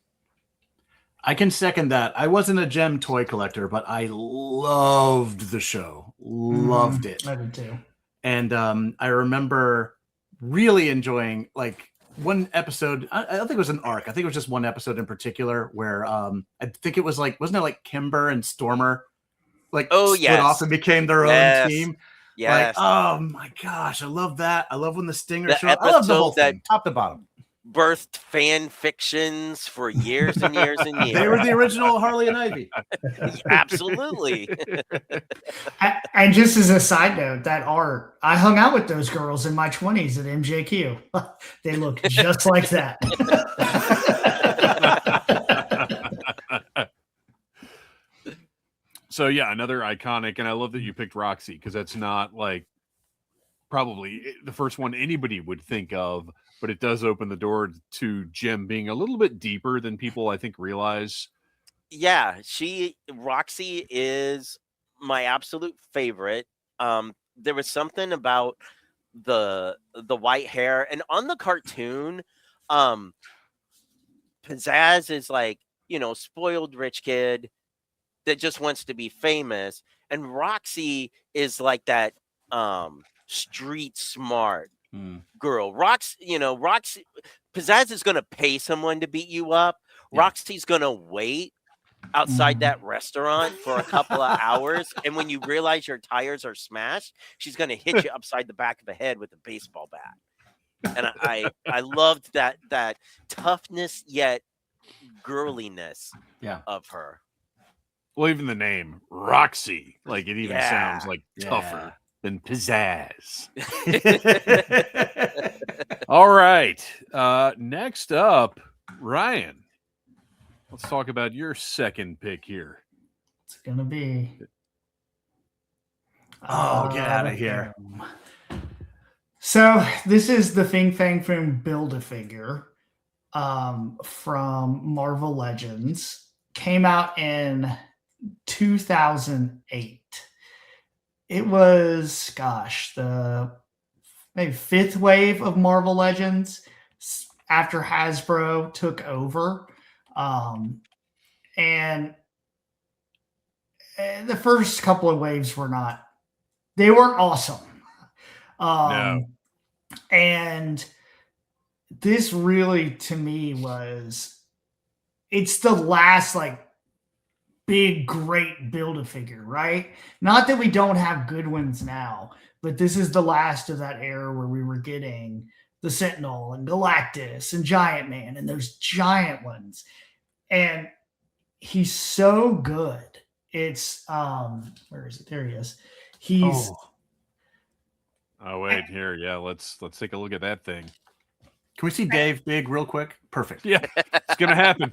Speaker 4: I can second that. I wasn't a Gem toy collector, but I loved the show. Loved it.
Speaker 3: I did too.
Speaker 4: And I remember really enjoying like one episode. I don't think it was an arc. I think it was just one episode in particular where I think it was like, wasn't it like Kimber and Stormer like split off and became their own team?
Speaker 2: Yes.
Speaker 4: oh my gosh, I love that. I love when the stinger
Speaker 2: The
Speaker 4: shows up. I love the whole
Speaker 2: episode that-
Speaker 4: thing, top to bottom.
Speaker 2: Birthed fan fictions for years and years and years.
Speaker 4: They were the original Harley and Ivy.
Speaker 2: Absolutely.
Speaker 3: And just as a side note, that art, I hung out with those girls in my 20s at MJQ. They look just like that.
Speaker 1: So yeah, another iconic, and I love that you picked Roxy because that's not like probably the first one anybody would think of, but it does open the door to Jim being a little bit deeper than people I think realize.
Speaker 2: Yeah, Roxy is my absolute favorite. There was something about the white hair, and on the cartoon, Pizzazz is like, spoiled rich kid that just wants to be famous, and Roxy is like that street smart girl. Roxy, Pizzazz is gonna pay someone to beat you up.
Speaker 1: Yeah.
Speaker 2: Roxy's gonna wait outside that restaurant for a couple of hours, and when you realize your tires are smashed, she's gonna hit you upside the back of the head with a baseball bat. And I loved that toughness yet girliness of her.
Speaker 1: Well, even the name Roxy, like it even sounds like tougher than Pizzazz. All right. Next up, Ryan. Let's talk about your second pick here.
Speaker 3: It's going to be.
Speaker 4: Oh, get out of here.
Speaker 3: So this is the Fing Fang Foom Build-A-Figure from Marvel Legends. Came out in 2008. It was, the maybe fifth wave of Marvel Legends after Hasbro took over. And the first couple of waves weren't awesome.
Speaker 1: No.
Speaker 3: And this really, to me, it's the last big, great Build-A-Figure, right? Not that we don't have good ones now, but this is the last of that era where we were getting the Sentinel and Galactus and Giant Man and those giant ones. And he's so good. It's where is it? There he is. He's
Speaker 1: Oh wait, here. Yeah, let's take a look at that thing.
Speaker 4: Can we see Dave big real quick? Perfect.
Speaker 1: Yeah, it's gonna happen.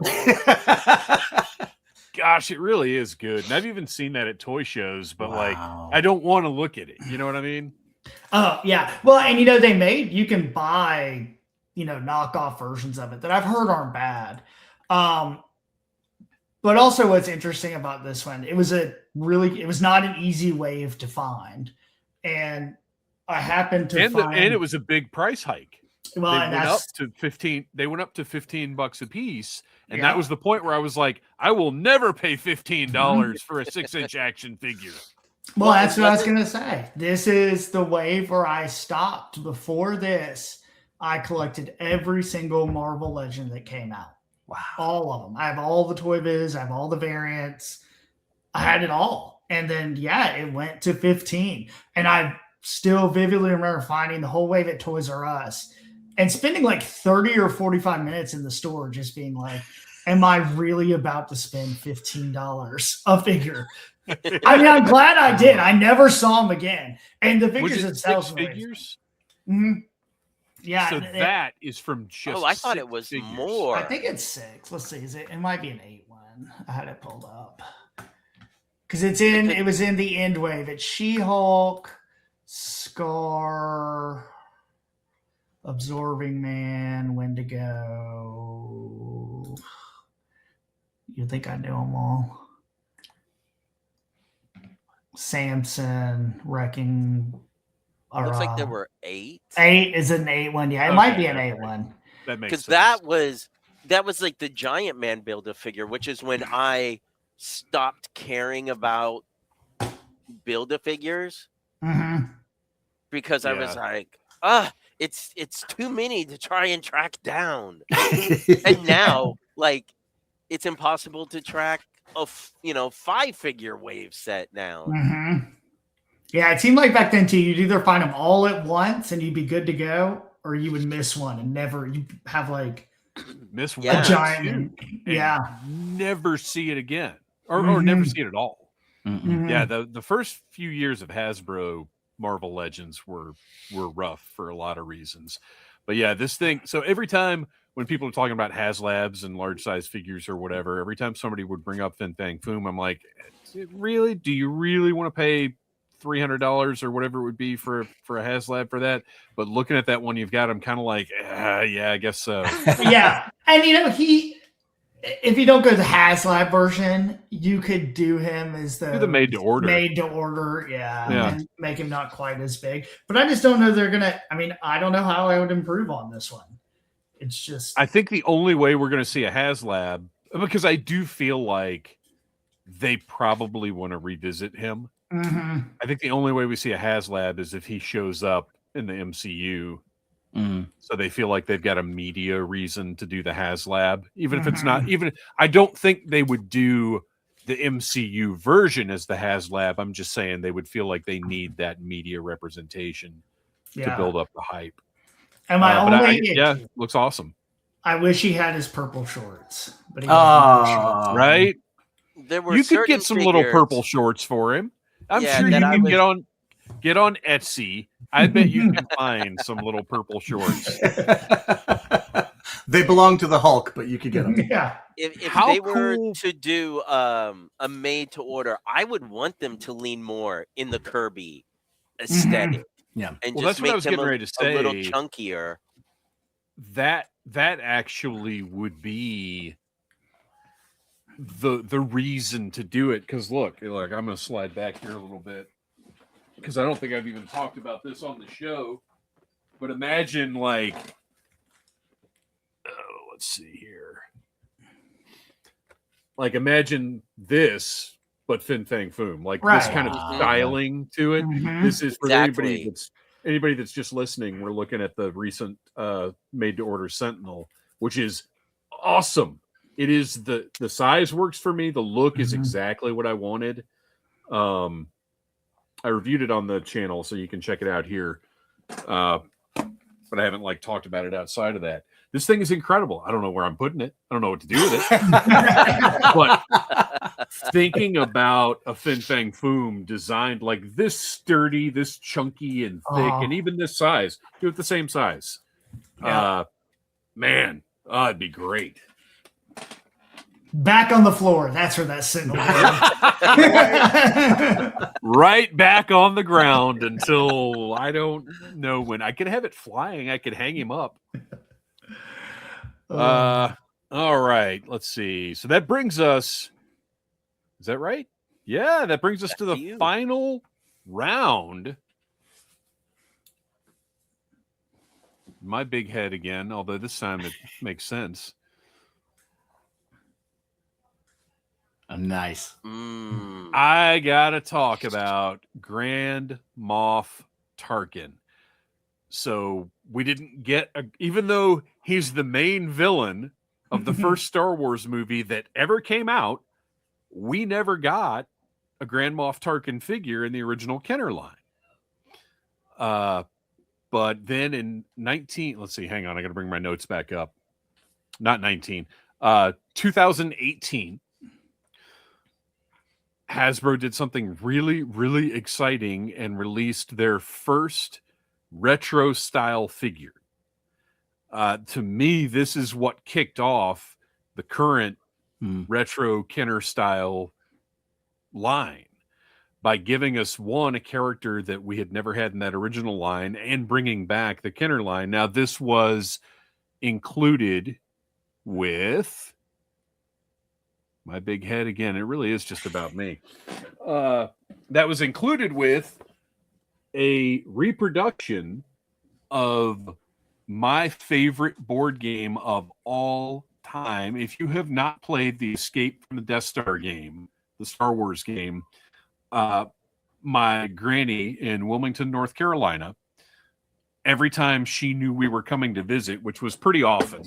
Speaker 1: Gosh, it really is good. And I've even seen that at toy shows, but I don't want to look at it. You know what I mean?
Speaker 3: Oh, yeah. Well, and you can buy, knockoff versions of it that I've heard aren't bad. But also what's interesting about this one, it was not an easy wave to find. And I happened to find,
Speaker 1: and it was a big price hike.
Speaker 3: Well,
Speaker 1: They went up to $15 a piece, and that was the point where I was like, I will never pay $15 for a 6-inch action figure.
Speaker 3: Well, that's what I was gonna say. This is the wave where I stopped. Before this, I collected every single Marvel Legend that came out.
Speaker 4: Wow.
Speaker 3: All of them. I have all the Toy Biz, I have all the variants. I had it all. And then it went to 15. And I still vividly remember finding the whole wave at Toys R Us and spending 30 or 45 minutes in the store just being like, am I really about to spend $15 a figure? I mean, I'm glad I did. I never saw them again. And the figures themselves.
Speaker 1: 6 figures?
Speaker 3: Mm-hmm. Yeah.
Speaker 1: So that is from just.
Speaker 2: Oh, I thought it was
Speaker 1: figures.
Speaker 2: more.
Speaker 3: I think it's 6. Let's see. It might be an 8 one. I had it pulled up. Because it was in the end wave. It's She-Hulk, Scar, Absorbing Man, Wendigo. You think I knew them all? Samson, Wrecking.
Speaker 2: Looks like there were 8.
Speaker 3: 8 is an 8 one. Yeah, it might be an 8 one.
Speaker 1: That makes sense.
Speaker 2: Because that was like the Giant Man Build-A-Figure, which is when I stopped caring about Build-A-Figures.
Speaker 3: Mm-hmm.
Speaker 2: Because I was like, it's too many to try and track down. And now, it's impossible to track a 5-figure wave set now.
Speaker 3: Mm-hmm. Yeah, it seemed like back then too, you'd either find them all at once and you'd be good to go, or you would miss one and never, you have like
Speaker 1: Miss
Speaker 2: Yeah.
Speaker 1: one,
Speaker 3: a giant,
Speaker 1: and
Speaker 3: yeah.
Speaker 1: never see it again, or never see it at all.
Speaker 4: Mm-mm.
Speaker 1: Yeah, the first few years of Hasbro Marvel Legends were rough for a lot of reasons. But yeah, this thing, so every time when people are talking about HasLabs and large size figures or whatever, every time somebody would bring up Fin Fang Foom, I'm like, really? Do you really want to pay $300 or whatever it would be for a HasLab for that? But looking at that one you've got, I'm kind of like, yeah, I guess so.
Speaker 3: Yeah. And you know, if you don't go the HasLab version, you could do him as
Speaker 1: Do the made to order.
Speaker 3: Yeah. And make him not quite as big. But I just don't know they're gonna. I mean, I don't know how I would improve on this one. It's just.
Speaker 1: I think the only way we're going to see a HasLab, because I do feel like they probably want to revisit him.
Speaker 3: Mm-hmm.
Speaker 1: I think the only way we see a HasLab is if he shows up in the MCU. So they feel like they've got a media reason to do the HasLab, even if it's not. Even I don't think they would do the MCU version as the HasLab. I'm just saying they would feel like they need that media representation to build up the hype.
Speaker 3: And my
Speaker 1: looks awesome.
Speaker 3: I wish he had his purple shorts, but he
Speaker 1: right. You could get some little purple shorts for him. I'm sure you can get on Etsy. I bet you can find some little purple shorts.
Speaker 4: They belong to the Hulk, but you could get them.
Speaker 3: Yeah.
Speaker 2: If they were to do a made to order, I would want them to lean more in the Kirby aesthetic.
Speaker 4: Yeah.
Speaker 2: And
Speaker 1: well,
Speaker 2: just
Speaker 1: that's what I
Speaker 2: make
Speaker 1: was
Speaker 2: them
Speaker 1: getting ready to say.
Speaker 2: A little chunkier.
Speaker 1: That actually would be the reason to do it. Because look, I'm going to slide back here a little bit because I don't think I've even talked about this on the show. But imagine let's see here. Like imagine this, but Fin Fang Foom, this kind of styling to it. This is for anybody that's just listening. We're looking at the recent made to order Sentinel, which is awesome. It is the size works for me. The look is exactly what I wanted. I reviewed it on the channel, so you can check it out here. But I haven't talked about it outside of that. This thing is incredible. I don't know where I'm putting it. I don't know what to do with it. But thinking about a Fin Fang Foom designed like this sturdy, this chunky and thick, and even this size, do it the same size.
Speaker 3: Yeah.
Speaker 1: It'd be great.
Speaker 3: Back on the floor. That's where that signal
Speaker 1: right back on the ground until I don't know when. I could have it flying. I could hang him up. All right. Let's see. So that brings us. Is that right? Yeah, that brings us to the final round. My big head again, although this time it makes sense.
Speaker 4: Nice.
Speaker 1: I gotta talk about Grand Moff Tarkin. So we didn't get, even though he's the main villain of the first Star Wars movie that ever came out, we never got a Grand Moff Tarkin figure in the original Kenner line. But then in 2018, Hasbro did something really, really exciting and released their first retro style figure. To me, this is what kicked off the current retro Kenner style line by giving us a character that we had never had in that original line and bringing back the Kenner line. Now, this was included with my big head again. It really is just about me. That was included with a reproduction of my favorite board game of all time. If you have not played the Escape from the Death Star game, the Star Wars game, my granny in Wilmington, North Carolina, every time she knew we were coming to visit, which was pretty often,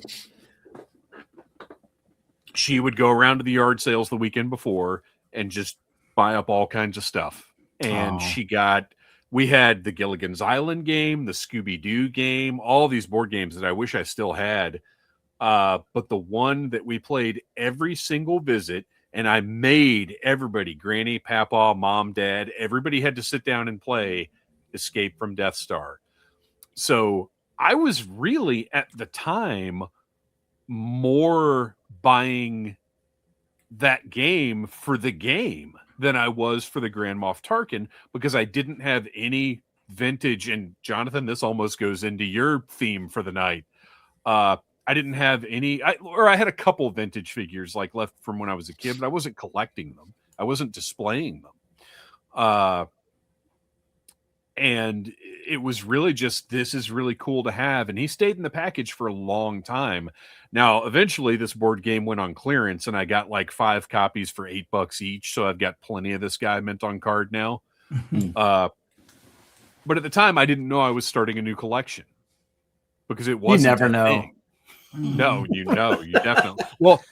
Speaker 1: she would go around to the yard sales the weekend before and just buy up all kinds of stuff. and we had the Gilligan's Island game, the Scooby-Doo game, all these board games that I wish I still had. But the one that we played every single visit, and I made everybody, Granny, Papa, Mom, Dad, everybody had to sit down and play Escape from Death Star. So I was really, at the time, more buying that game for the game than I was for the Grand Moff Tarkin, because I didn't have any vintage. And Jonathan, this almost goes into your theme for the night. I didn't have any, I had a couple vintage figures like left from when I was a kid, but I wasn't collecting them. I wasn't displaying them. And it was really just, this is really cool to have. And he stayed in the package for a long time. Now, eventually this board game went on clearance and I got like 5 copies for $8 each. So I've got plenty of this guy mint on card now. But at the time I didn't know I was starting a new collection, because it wasn't.
Speaker 5: You never know.
Speaker 1: Thing. No, you definitely. Well,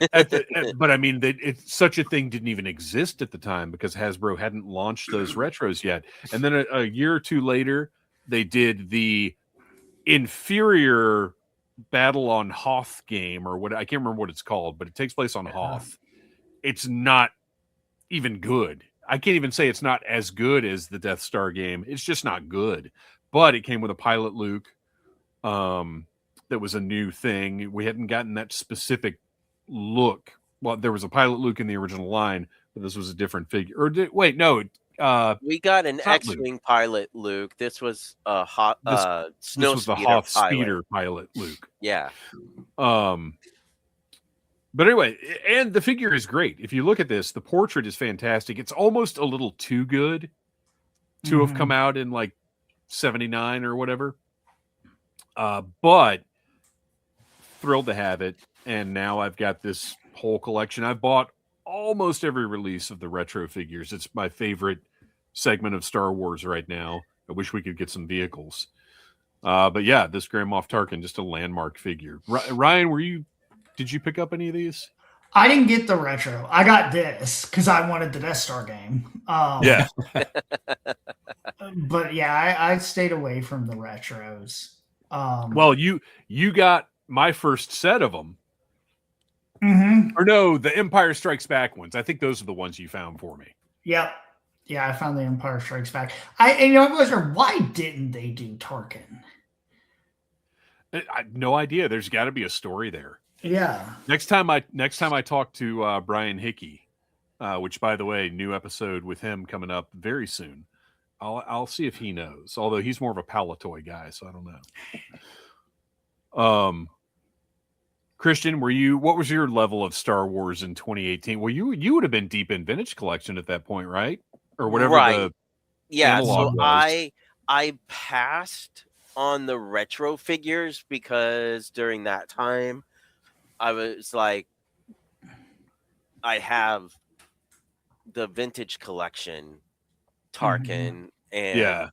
Speaker 1: but I mean, such a thing didn't even exist at the time, because Hasbro hadn't launched those retros yet. And then a year or two later, they did the inferior Battle on Hoth game, or what, I can't remember what it's called, but it takes place on Hoth. It's not even good. I can't even say it's not as good as the Death Star game. It's just not good. But it came with a Pilot Luke. That was a new thing. We hadn't gotten that specific look. Well, there was a Pilot Luke in the original line, but this was a different figure. Or wait, no.
Speaker 2: We got an X-Wing Pilot Luke. This was a Hoth
Speaker 1: this was the Hoth Speeder Pilot Luke.
Speaker 2: Yeah.
Speaker 1: But anyway, and the figure is great. If you look at this, the portrait is fantastic. It's almost a little too good to have come out in like 79 or whatever. But thrilled to have it, and now I've got this whole collection. I've bought almost every release of the retro figures. It's my favorite segment of Star Wars right now. I wish we could get some vehicles. But yeah, this Grand Moff Tarkin, just a landmark figure. Ryan, did you pick up any of these?
Speaker 3: I didn't get the retro. I got this because I wanted the Death Star game.
Speaker 1: Yeah.
Speaker 3: But yeah, I stayed away from the retros.
Speaker 1: Well, you got my first set of them. Or no, the Empire Strikes Back ones. I think those are the ones you found for me.
Speaker 3: Yep. Yeah, I found the Empire Strikes Back. I was wondering, why didn't they do Tarkin?
Speaker 1: No idea. There's got to be a story there.
Speaker 3: Yeah.
Speaker 1: Next time I talk to Brian Hickey, which, by the way, new episode with him coming up very soon. I'll see if he knows. Although he's more of a Palatoy guy, so I don't know. Christian, what was your level of Star Wars in 2018? Well, you would have been deep in vintage collection at that point, right? Or whatever.
Speaker 2: Right. Yeah. So
Speaker 1: was.
Speaker 2: I passed on the retro figures because during that time I was like, I have the vintage collection, Tarkin, and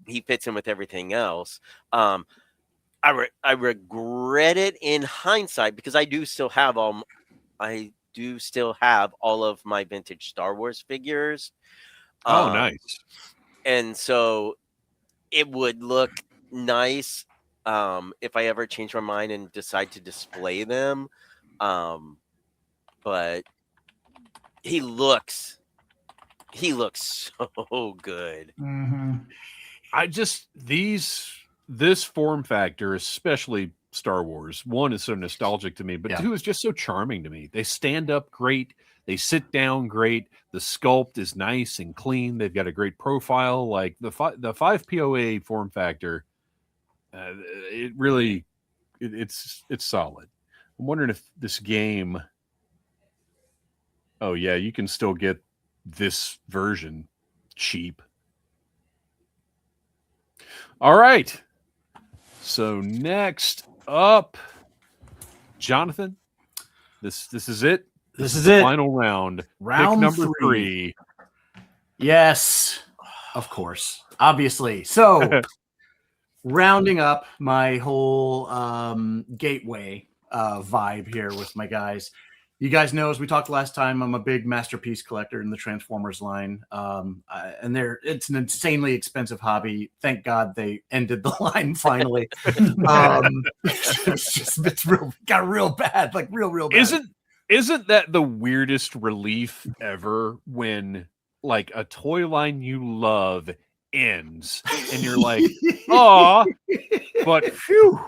Speaker 2: he fits in with everything else. I regret it in hindsight because I do still have all of my vintage Star Wars figures.
Speaker 1: Oh, nice.
Speaker 2: And so it would look nice if I ever change my mind and decide to display them. But he looks so good.
Speaker 1: This form factor, especially Star Wars, one is so nostalgic to me, but two is just so charming to me. They stand up great. They sit down great. The sculpt is nice and clean. They've got a great profile. Like the 5POA form factor, it's solid. I'm wondering if this game. Oh yeah, you can still get this version cheap. All right. So next up, Jonathan, this is it.
Speaker 5: This is it.
Speaker 1: Final round.
Speaker 5: Round
Speaker 1: Pick number 3.
Speaker 5: Yes, of course. Obviously. So rounding up my whole gateway vibe here with my guys. You guys know, as we talked last time, I'm a big masterpiece collector in the Transformers line, and it's an insanely expensive hobby. Thank God they ended the line finally. It's got real bad, like real bad.
Speaker 1: Isn't that the weirdest relief ever when like a toy line you love ends and you're like, "Aw," but phew.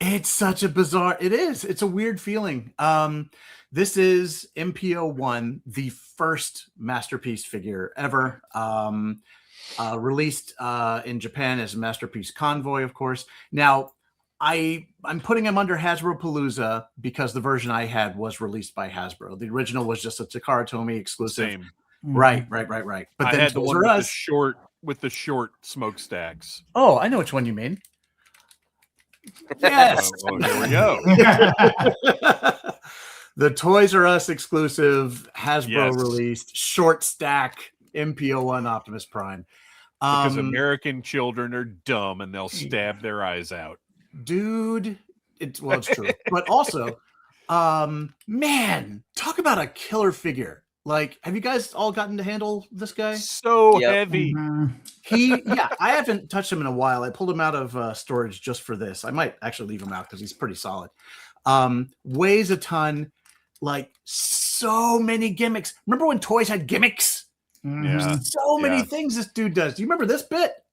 Speaker 5: It's such a bizarre. It is. It's a weird feeling. This is MPO1, the first masterpiece figure ever, released in Japan as a Masterpiece Convoy, of course. Now, I'm putting him under Hasbropalooza because the version I had was released by Hasbro. The original was just a Takara Tomy exclusive.
Speaker 1: Same.
Speaker 5: Right. But
Speaker 1: I
Speaker 5: then
Speaker 1: had the one
Speaker 5: Toys
Speaker 1: with the short smokestacks.
Speaker 5: Oh, I know which one you mean. Yes.
Speaker 1: Oh, here we go.
Speaker 5: The Toys R Us exclusive Hasbro
Speaker 1: Yes.
Speaker 5: released short stack MPO1 Optimus Prime.
Speaker 1: Because American children are dumb and they'll stab their eyes out.
Speaker 5: Dude, it's true. But also, man, talk about a killer figure. Like, have you guys all gotten to handle this guy?
Speaker 1: So
Speaker 2: Yep.
Speaker 1: heavy.
Speaker 5: I haven't touched him in a while. I pulled him out of storage just for this. I might actually leave him out because he's pretty solid. Weighs a ton, like so many gimmicks. Remember when toys had gimmicks?
Speaker 1: Yeah.
Speaker 5: So many things this dude does. Do you remember this bit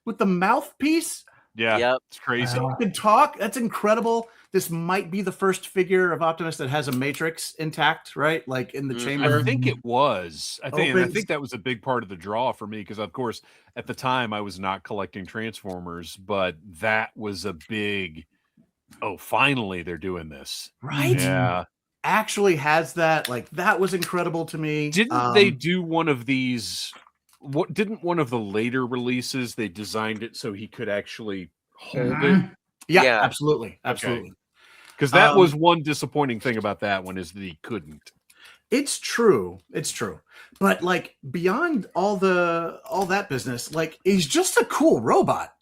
Speaker 5: with the mouthpiece?
Speaker 1: Yeah.
Speaker 2: Yep.
Speaker 1: It's crazy.
Speaker 5: So he can talk. That's incredible. This might be the first figure of Optimus that has a matrix intact, right? Like in the chamber.
Speaker 1: I think it was. I think
Speaker 5: Opens.
Speaker 1: that was a big part of the draw for me because, of course, at the time I was not collecting Transformers, but that was a big. Oh, finally they're doing this,
Speaker 5: Right?
Speaker 1: Yeah.
Speaker 5: Actually has that. Like that was incredible to me.
Speaker 1: Didn't they do one of these? What didn't one of the later releases? They designed it so he could actually hold it.
Speaker 5: Yeah,
Speaker 2: Yeah.
Speaker 5: absolutely.
Speaker 1: Because that was one disappointing thing about that one is that he couldn't.
Speaker 5: It's true. But like beyond all that business, like he's just a cool robot.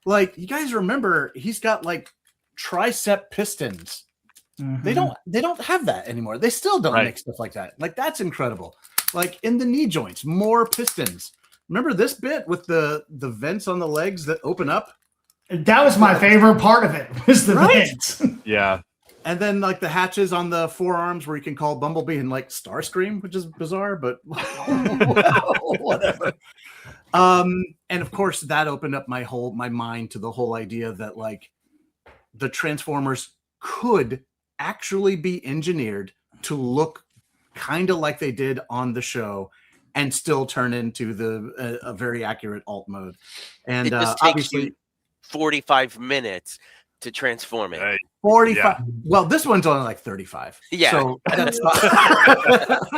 Speaker 5: Like you guys remember, he's got like tricep pistons. They don't have that anymore. They still don't make stuff like that. Like that's incredible. Like in the knee joints, more pistons. Remember this bit with the vents on the legs that open up?
Speaker 3: That was my favorite part of it, was the vents.
Speaker 1: Yeah.
Speaker 5: And then like the hatches on the forearms where you can call Bumblebee and like Starscream, which is bizarre, but whatever. And of course that opened up my mind to the whole idea that like the Transformers could actually be engineered to look kind of like they did on the show and still turn into a very accurate alt mode. And
Speaker 2: It just takes
Speaker 5: obviously
Speaker 2: you 45 minutes to transform it.
Speaker 1: Right.
Speaker 5: 45.
Speaker 1: Yeah.
Speaker 5: Well, this one's only like 35.
Speaker 2: Yeah.
Speaker 5: So that's not...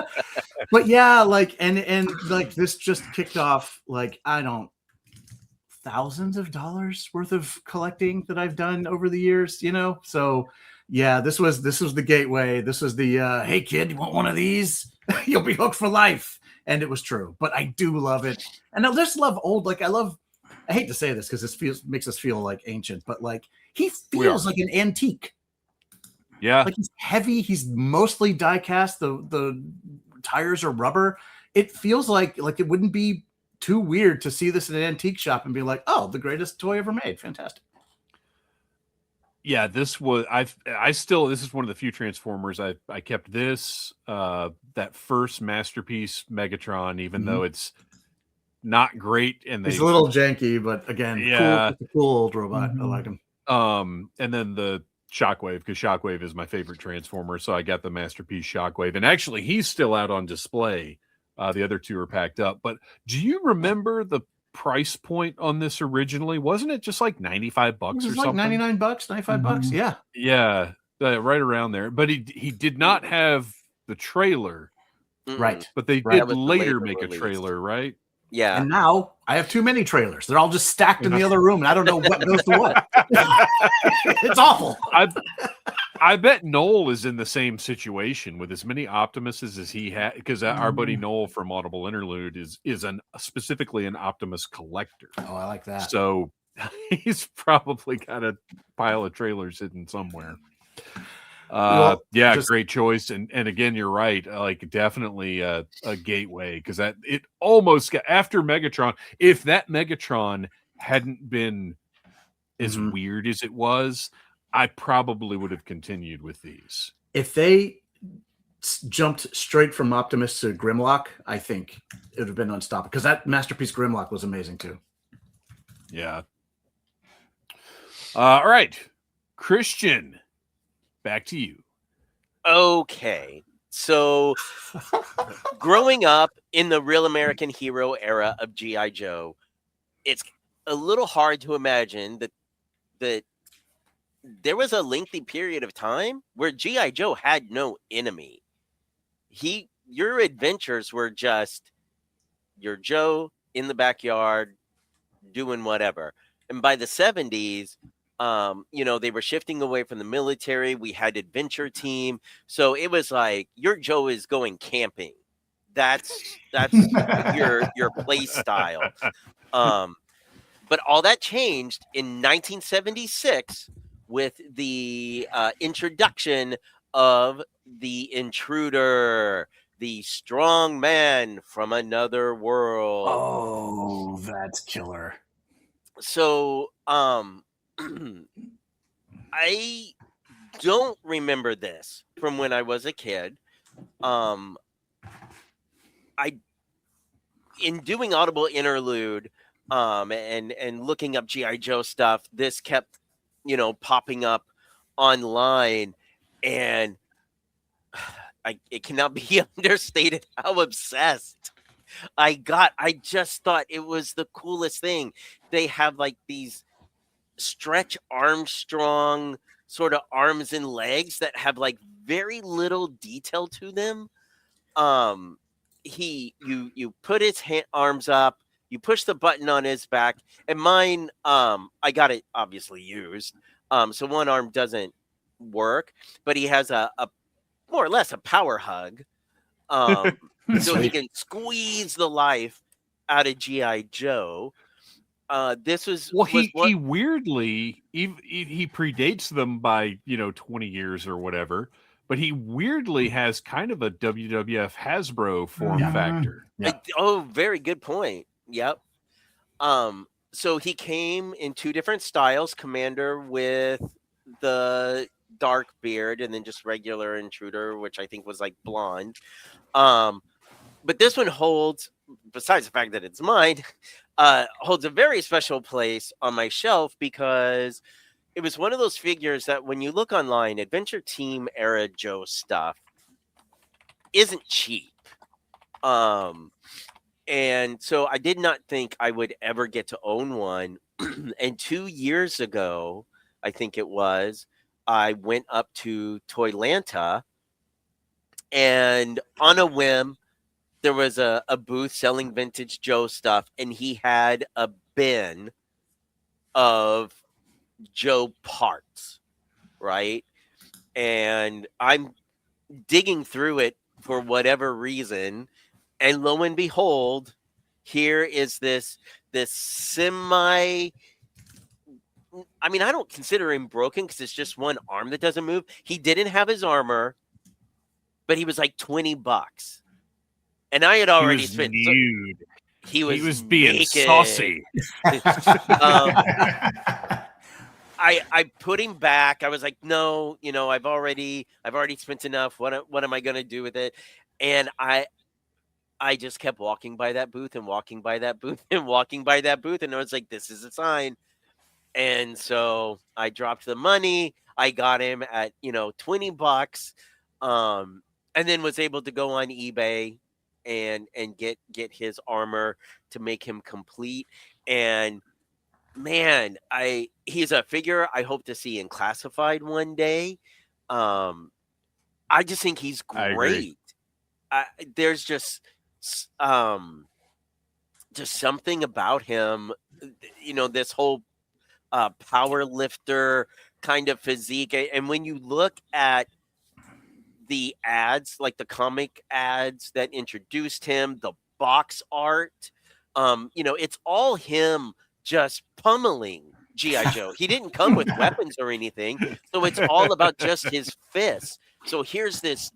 Speaker 5: But yeah, like and like this just kicked off like thousands of dollars worth of collecting that I've done over the years, you know? So yeah, this was the gateway. This was the hey kid, you want one of these? You'll be hooked for life. And it was true. But I do love it. And I just love old, like I hate to say this because this makes us feel like ancient, but like he feels like an antique.
Speaker 1: Yeah.
Speaker 5: Like he's heavy. He's mostly die cast. The tires are rubber. It feels like it wouldn't be too weird to see this in an antique shop and be like, oh, the greatest toy ever made. Fantastic.
Speaker 1: Yeah, this was this is one of the few Transformers I kept this that first masterpiece Megatron, even though it's not great and
Speaker 5: He's a little janky, but again, cool old robot. I like him.
Speaker 1: And then the Shockwave, because Shockwave is my favorite Transformer, so I got the masterpiece Shockwave, and actually he's still out on display. The other two are packed up. But do you remember the price point on this originally? Wasn't it just like $95 or something?
Speaker 5: Like $99, $95. Yeah,
Speaker 1: right around there. But he did not have the trailer,
Speaker 5: right?
Speaker 1: But they did later make a trailer, right?
Speaker 2: Yeah.
Speaker 5: And now I have too many trailers. They're all just stacked in the other room, and I don't know what goes to what. It's awful.
Speaker 1: I bet Noel is in the same situation with as many Optimuses as he had, because our buddy Noel from Audible Interlude is specifically an Optimus collector.
Speaker 5: Oh, I like that.
Speaker 1: So he's probably got a pile of trailers hidden somewhere.
Speaker 5: Well,
Speaker 1: Yeah,
Speaker 5: just-
Speaker 1: great choice. And again, you're right. Like definitely a gateway, because that it almost got after Megatron. If that Megatron hadn't been as
Speaker 5: Mhm.
Speaker 1: weird as it was, I probably would have continued with these.
Speaker 5: If they jumped straight from Optimus to Grimlock, I think it would have been unstoppable, because that Masterpiece Grimlock was amazing too.
Speaker 1: Yeah. All right, Christian, back to you.
Speaker 2: Okay. So growing up in the Real American Hero era of G.I. Joe, it's a little hard to imagine that there was a lengthy period of time where G.I. Joe had no enemy. Your adventures were just your Joe in the backyard doing whatever. And by the 70s, they were shifting away from the military. We had Adventure Team. So it was like your Joe is going camping. That's your play style. But all that changed in 1976 with the introduction of the Intruder, the strong man from another world.
Speaker 5: Oh, that's killer.
Speaker 2: So, I don't remember this from when I was a kid. In doing Audible Interlude, and looking up GI Joe stuff, this kept, popping up online, and it cannot be understated how obsessed I just thought it was the coolest thing. They have like these Stretch Armstrong sort of arms and legs that have like very little detail to them. You put his arms up, you push the button on his back, and mine, I got it obviously used. So one arm doesn't work, but he has a more or less a power hug. So he can squeeze the life out of G.I. Joe. This was
Speaker 1: he weirdly he predates them by 20 years or whatever, but he weirdly has kind of a WWF Hasbro form factor.
Speaker 5: Yeah.
Speaker 2: Very good point. Yep. So he came in two different styles: Commander with the dark beard, and then just regular Intruder, which I think was like blonde. But this one holds, besides the fact that it's mine, holds a very special place on my shelf, because it was one of those figures that when you look online, Adventure Team era Joe stuff isn't cheap. And so I did not think I would ever get to own one. And 2 years ago, I think it was, I went up to Toylanta, and on a whim, there was a booth selling vintage Joe stuff, and he had a bin of Joe parts, right? And I'm digging through it for whatever reason, and lo and behold, here is this semi. I mean, I don't consider him broken because it's just one arm that doesn't move. He didn't have his armor, but he was like $20. And I had already spent.
Speaker 1: Nude.
Speaker 2: He was
Speaker 1: being
Speaker 2: naked.
Speaker 1: saucy.
Speaker 2: I put him back. I was like, no, I've already spent enough. What am I going to do with it? And I just kept walking by that booth and walking by that booth and walking by that booth, and I was like, this is a sign. And so I dropped the money. I got him at $20, and then was able to go on eBay and get his armor to make him complete. And man, he's a figure I hope to see in classified one day. I just think he's great. There's just something about him, this whole power lifter kind of physique. And when you look at the ads, like the comic ads that introduced him, the box art, it's all him just pummeling G.I. Joe. He didn't come with weapons or anything. So it's all about just his fists. So here's this,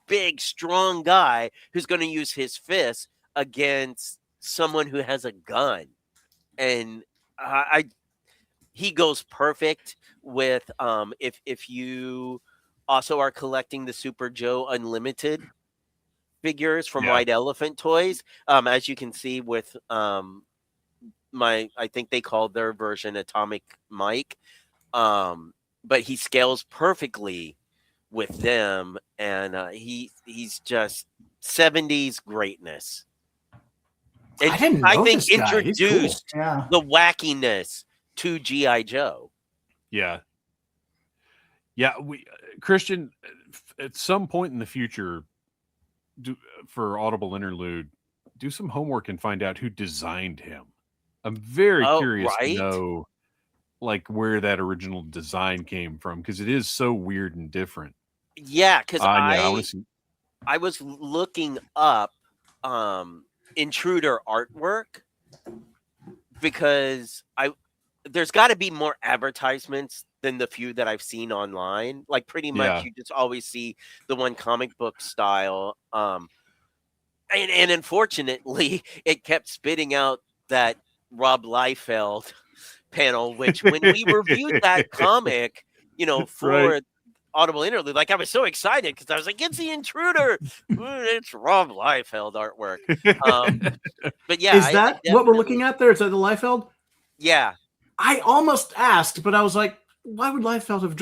Speaker 2: big, strong guy who's going to use his fists against someone who has a gun. And he goes perfect with if you also are collecting the Super Joe Unlimited figures from White Elephant Toys, as you can see with I think they called their version Atomic Mike, but he scales perfectly with them, and he's just 70s greatness.
Speaker 5: I didn't know
Speaker 2: think
Speaker 5: this guy. He's cool.
Speaker 2: introduced the wackiness to G.I. Joe.
Speaker 1: Yeah. Christian, at some point in the future, for Audible Interlude, do some homework and find out who designed him. I'm very curious to know, where that original design came from, because it is so weird and different.
Speaker 2: Yeah, because I was looking up intruder artwork, because there's got to be more advertisements than the few that I've seen online. Like, pretty much you just always see the one comic book style. And unfortunately, it kept spitting out that Rob Liefeld panel, which when we reviewed that comic, for Audible Interlude, I was so excited because I was like, it's the Intruder. It's Rob Liefeld artwork. But yeah.
Speaker 5: Is that what we're looking at there? Is that the Liefeld?
Speaker 2: Yeah.
Speaker 5: I almost asked, but I was like, why would Liefeld have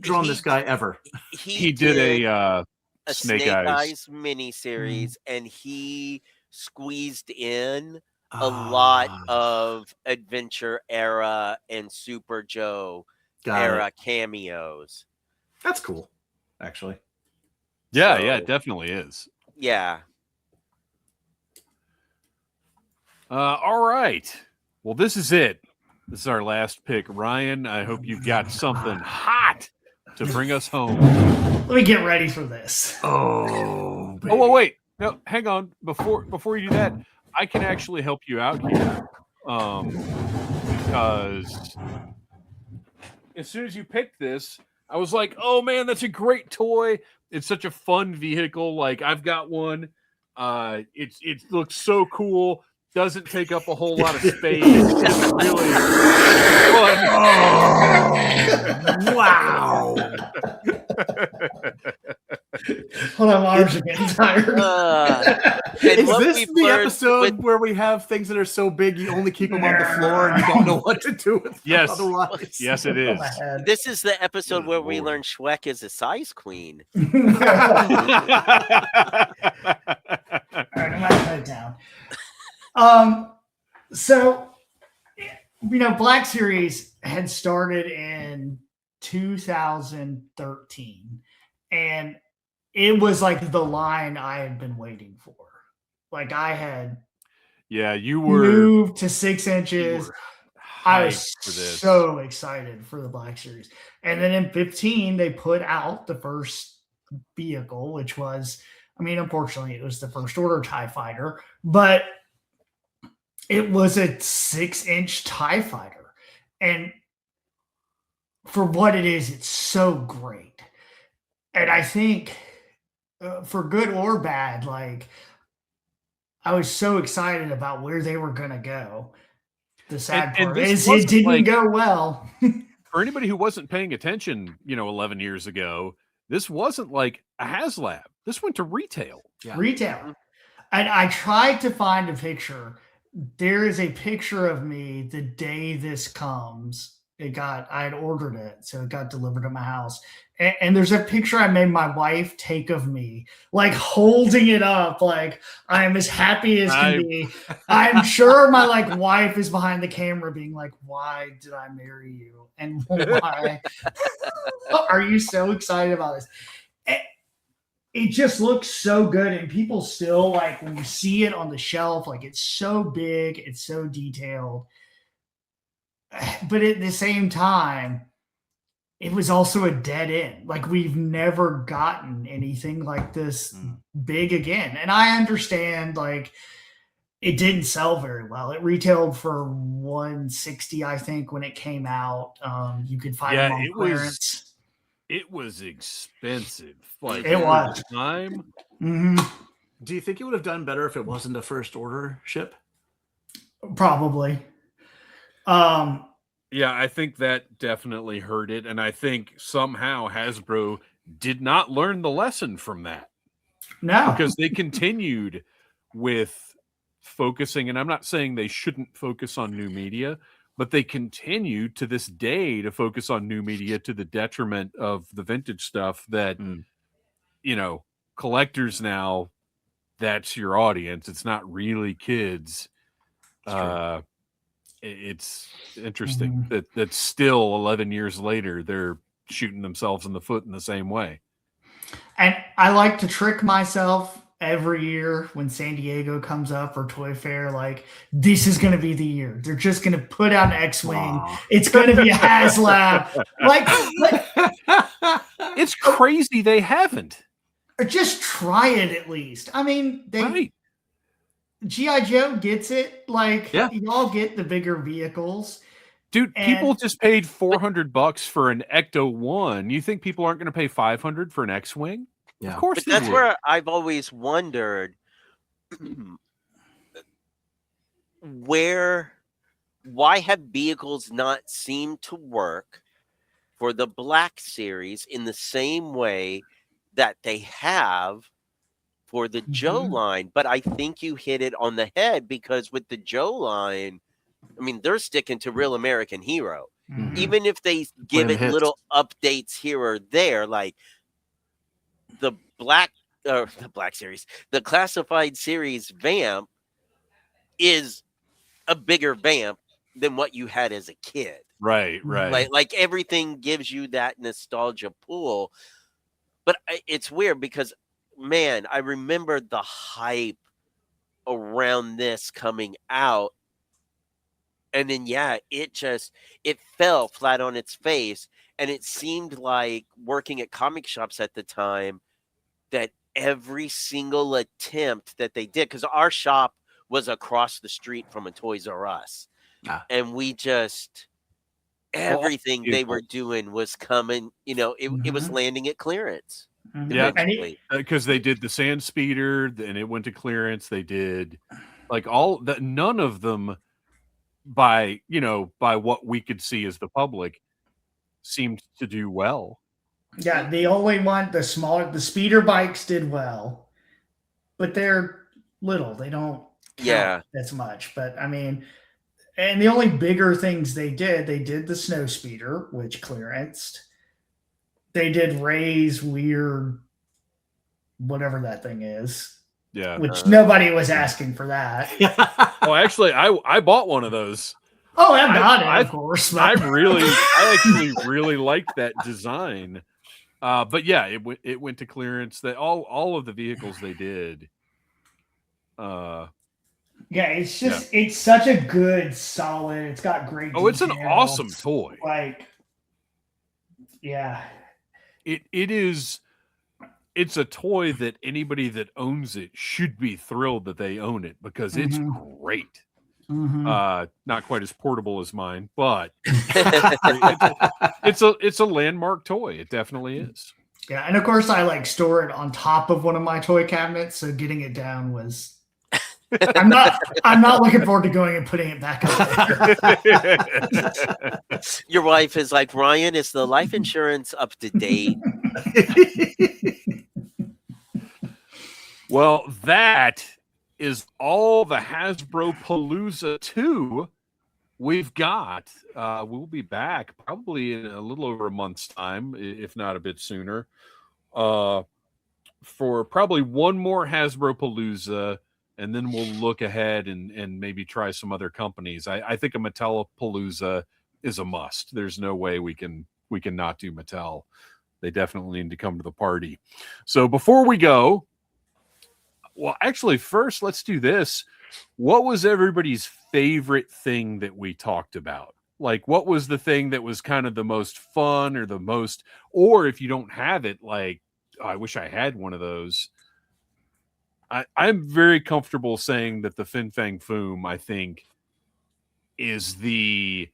Speaker 5: drawn this guy ever?
Speaker 1: He did a
Speaker 2: Snake Eyes miniseries, and he squeezed in a lot of Adventure era and Super Joe era cameos.
Speaker 5: That's cool, actually.
Speaker 1: Yeah, it definitely is.
Speaker 2: Yeah.
Speaker 1: All right. Well, this is it. This is our last pick. Ryan, I hope you've got something hot to bring us home.
Speaker 3: Let me get ready for this.
Speaker 1: Oh, well, wait. No, hang on. Before you do that, I can actually help you out here. Because as soon as you picked this, I was like, oh man, that's a great toy. It's such a fun vehicle. I've got one. It looks so cool. Doesn't take up a whole lot of space. It's really fun.
Speaker 5: Oh, wow.
Speaker 3: Hold on, my arms are getting tired.
Speaker 5: Is this the episode where we have things that are so big you only keep them on the floor and you don't know what to do with them otherwise?
Speaker 1: Yes, it is.
Speaker 2: This is the episode where we learn Schweck is a size queen.
Speaker 3: All right, I'm going to put it down. So, Black Series had started in 2013, and it was the line I had been waiting for. I had
Speaker 1: you were
Speaker 3: moved to 6 inches. I was so excited for the Black Series. And then in 15, they put out the first vehicle, which was, unfortunately, it was the First Order TIE Fighter, but it was a 6-inch TIE Fighter. And for what it is, it's so great. And I think for good or bad, I was so excited about where they were going to go. The sad part is it didn't go well.
Speaker 1: For anybody who wasn't paying attention, 11 years ago, this wasn't like a HasLab. This went to retail.
Speaker 3: Yeah. Retail. And I tried to find a picture. There is a picture of me the day this comes. I had ordered it, so it got delivered to my house. And there's a picture I made my wife take of me, holding it up, I am as happy as can be. I'm sure my wife is behind the camera being like, why did I marry you? And why are you so excited about this? It just looks so good, and people still when you see it on the shelf, it's so big, it's so detailed. But at the same time, it was also a dead end. We've never gotten anything like this big again. And I understand, it didn't sell very well. It retailed for $160, I think, when it came out. You could find them on clearance.
Speaker 1: It was expensive. Like
Speaker 3: It
Speaker 1: for
Speaker 3: was.
Speaker 1: the time.
Speaker 3: Mm-hmm.
Speaker 5: Do you think it would have done better if it wasn't a first order ship?
Speaker 3: Probably.
Speaker 1: Yeah, I think that definitely hurt it. And I think somehow Hasbro did not learn the lesson from that.
Speaker 3: No.
Speaker 1: Because they continued with focusing, and I'm not saying they shouldn't focus on new media, but they continue to this day to focus on new media to the detriment of the vintage stuff that, you know, collectors now, that's your audience. It's not really kids. It's interesting that still 11 years later, they're shooting themselves in the foot in the same way.
Speaker 3: And I like to trick myself every year when San Diego comes up or Toy Fair, like, this is going to be the year. They're just going to put out an X-Wing. It's going to be a HasLab. like,
Speaker 1: it's crazy they haven't.
Speaker 3: Or just try it at least. I mean,
Speaker 1: Right.
Speaker 3: G.I. Joe gets it. Like,
Speaker 5: Yeah.
Speaker 3: y'all get the bigger vehicles.
Speaker 1: Dude,
Speaker 3: And-
Speaker 1: people just paid $400 for an Ecto 1. You think people aren't going to pay $500 for an X-Wing?
Speaker 5: Yeah.
Speaker 1: Of course
Speaker 2: But
Speaker 1: they
Speaker 2: that's
Speaker 1: would.
Speaker 2: where I've always wondered why have vehicles not seemed to work for the Black Series in the same way that they have for the Joe line? But I think you hit it on the head, because with the Joe line, I mean, they're sticking to Real American Hero. Even if they give it
Speaker 5: hits.
Speaker 2: little updates here or there, like the Black Series, the Classified Series Vamp is a bigger Vamp than what you had as a kid.
Speaker 1: Right.
Speaker 2: Like everything gives you that nostalgia pool. But it's weird because, man, I remember the hype around this coming out. And then, yeah, it fell flat on its face. And it seemed like, working at comic shops at the time, that every single attempt that they did, because our shop was across the street from a Toys R Us. And we just, everything they were doing was coming, it was landing at clearance.
Speaker 1: Yeah,
Speaker 2: eventually.
Speaker 1: because they did the Sand Speeder, and it went to clearance. They did like all that. None of them, by what we could see as the public, seemed to do well.
Speaker 3: Yeah, the only one, the speeder bikes did well, but they're little. They don't count as much. But I mean, and the only bigger things they did the snow speeder, which clearanced. They did Ray's weird, whatever that thing is.
Speaker 1: Yeah.
Speaker 3: Which nobody was asking for that.
Speaker 1: Oh, actually, I bought one of those.
Speaker 3: Oh, I've got it, of course.
Speaker 1: I actually really liked that design. But yeah, it went to clearance. That all of the vehicles they did.
Speaker 3: Yeah, it's just it's such a good, solid. It's got great.
Speaker 1: Oh, it's an awesome toy.
Speaker 3: Like, yeah,
Speaker 1: it is. It's a toy that anybody that owns it should be thrilled that they own it, because it's great. Not quite as portable as mine, but it's a landmark toy. It definitely is.
Speaker 3: Yeah, and of course I store it on top of one of my toy cabinets, so getting it down was. I'm not looking forward to going and putting it back up there.
Speaker 2: Your wife is like, Ryan, is the life insurance up to date?
Speaker 1: Well, that is all the Hasbropalooza 2 we've got. We'll be back probably in a little over a month's time, if not a bit sooner, for probably one more Hasbropalooza, and then we'll look ahead and maybe try some other companies. I think a Mattelapalooza is a must. There's no way we can not do Mattel. They definitely need to come to the party. So before we go, well, actually, first, let's do this. What was everybody's favorite thing that we talked about? Like, what was the thing that was kind of the most fun, or if you don't have it, like, oh, I wish I had one of those. I'm very comfortable saying that the Fin Fang Foom, I think, is the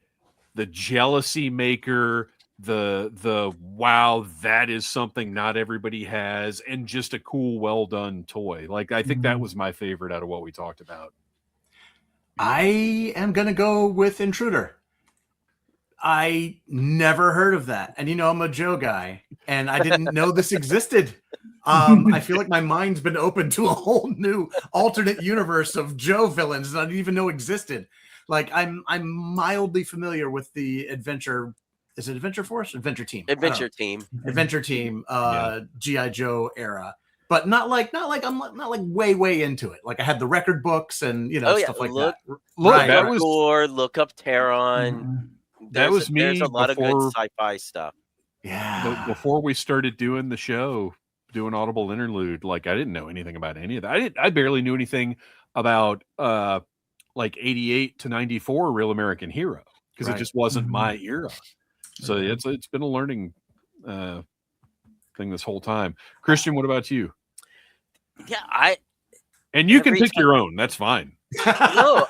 Speaker 1: jealousy maker, the wow, that is something not everybody has, and just a cool, well done toy. Like, I think that was my favorite out of what we talked about.
Speaker 5: I am gonna go with Intruder. I never heard of that, and I'm a Joe guy, and I didn't know this existed. I feel like my mind's been open to a whole new alternate universe of Joe villains that I didn't even know existed. Like, I'm mildly familiar with the Adventure. Is it Adventure Force? Adventure Team.
Speaker 2: Adventure Team.
Speaker 5: Adventure Team. G.I. Joe era, but not like way into it. Like, I had the record books and stuff like that.
Speaker 1: Look,
Speaker 5: Right.
Speaker 1: that was
Speaker 2: Gore, Look Up Terron.
Speaker 1: That was me.
Speaker 2: There's a lot of good
Speaker 1: before-
Speaker 2: sci-fi stuff.
Speaker 5: Yeah.
Speaker 1: Before we started doing the show, doing Audible Interlude, like, I didn't know anything about any of that. I barely knew anything about like 88 to 94 Real American Hero, because it just wasn't my era. So it's been a learning thing this whole time. Christian, what about you?
Speaker 2: Yeah,
Speaker 1: And you can pick your own. That's fine.
Speaker 2: No,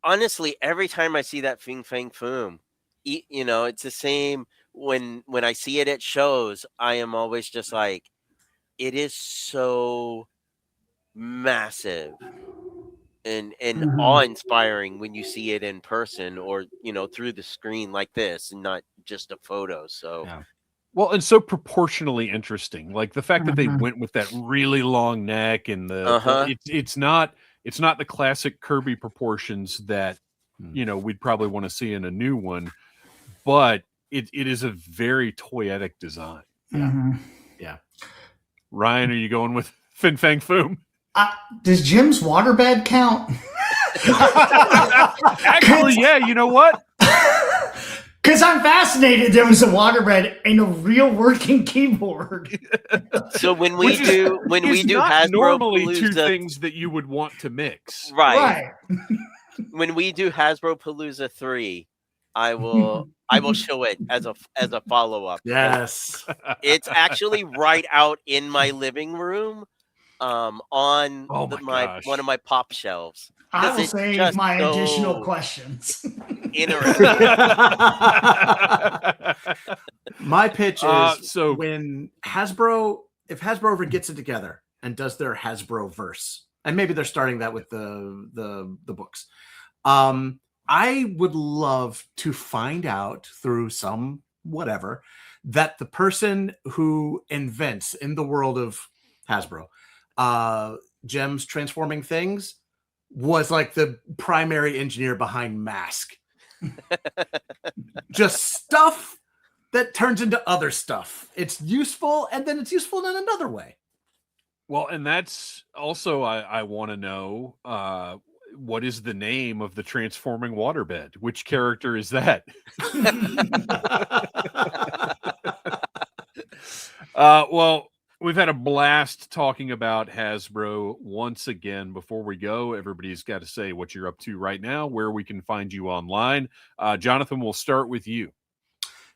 Speaker 2: honestly, every time I see that Fin Fang Foom, it's the same when I see it at shows. I am always just like, it is so massive and awe-inspiring when you see it in person or through the screen like this and not just a photo. So
Speaker 1: well, and so proportionally interesting, like the fact that they went with that really long neck and it's not the classic Kirby proportions that we'd probably want to see in a new one, but it is a very toyetic design. Yeah. Ryan, are you going with Fin Fang Foom?
Speaker 3: Does Jim's waterbed count?
Speaker 1: Actually, yeah. You know what?
Speaker 3: Because I'm fascinated. There was a waterbed and a real working keyboard.
Speaker 2: So when we do
Speaker 1: not normally two
Speaker 2: Hasbropalooza,
Speaker 1: things that you would want to mix,
Speaker 2: right? When we do Hasbropalooza 3, I will show it as a follow up.
Speaker 5: Yes,
Speaker 2: it's actually right out in my living room, on one of my pop shelves.
Speaker 3: I will save my additional questions.
Speaker 2: Interesting.
Speaker 5: My pitch is
Speaker 1: so
Speaker 5: when Hasbro, if Hasbro ever gets it together and does their Hasbro verse, and maybe they're starting that with the books. I would love to find out through some whatever that the person who invents in the world of Hasbro gems transforming things was like the primary engineer behind Mask. Just stuff that turns into other stuff. It's useful, and then it's useful in another way.
Speaker 1: Well, and that's also I want to know what is the name of the transforming waterbed? Which character is that? Well, we've had a blast talking about Hasbro once again. Before we go, everybody's got to say what you're up to right now, where we can find you online. Jonathan, we'll start with you.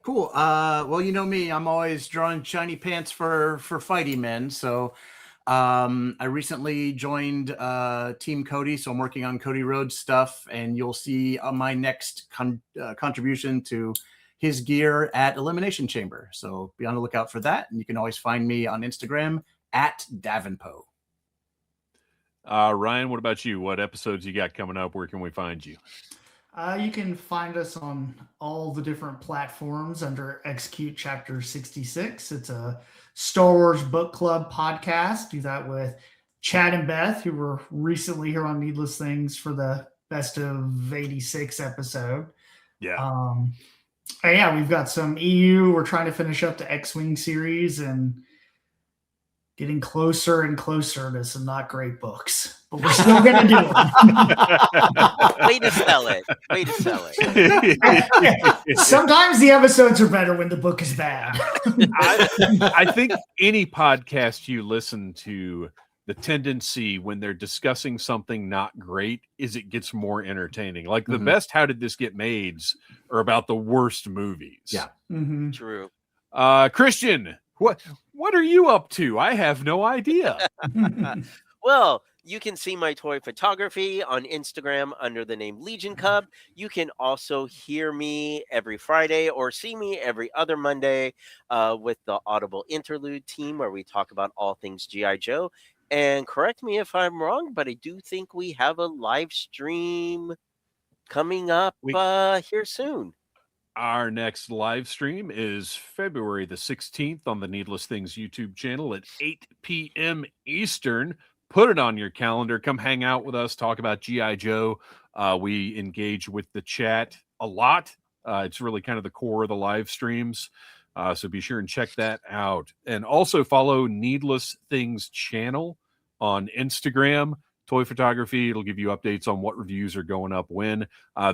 Speaker 5: Cool. Well, you know me, I'm always drawing shiny pants for fighty men. So I recently joined Team Cody, so I'm working on Cody Rhodes stuff, and you'll see my next contribution to his gear at Elimination Chamber. So be on the lookout for that, and you can always find me on Instagram at Davenport.
Speaker 1: Ryan, what about you? What episodes you got coming up? Where can we find you?
Speaker 3: You can find us on all the different platforms under Execute Chapter 66. It's a Star Wars Book Club podcast. Do that with Chad and Beth, who were recently here on Needless Things for the Best of 86 episode.
Speaker 1: Yeah.
Speaker 3: And yeah, we've got some EU. We're trying to finish up the X-Wing series and getting closer and closer to some not great books, but we're still going to do it.
Speaker 2: Way to sell it. Way to sell it.
Speaker 3: Sometimes the episodes are better when the book is bad.
Speaker 1: I think any podcast you listen to, the tendency when they're discussing something not great is it gets more entertaining. Like the best How Did This Get Mades are about the worst movies.
Speaker 5: Yeah.
Speaker 3: Mm-hmm.
Speaker 2: True.
Speaker 1: Christian, what are you up to? I have no idea.
Speaker 2: Well, Well, you can see my toy photography on Instagram under the name LegionCub. You can also hear me every Friday or see me every other Monday with the Audible Interlude team, where we talk about all things G.I. Joe. And correct me if I'm wrong, but I do think we have a live stream coming up here soon.
Speaker 1: Our next live stream is February the 16th on the Needless Things YouTube channel at 8 p.m. Eastern. Put it on your calendar. Come hang out with us, talk about G.I. Joe. We engage with the chat a lot. It's really kind of the core of the live streams. So be sure and check that out. And also follow Needless Things channel on Instagram. Toy photography. It'll give you updates on what reviews are going up when.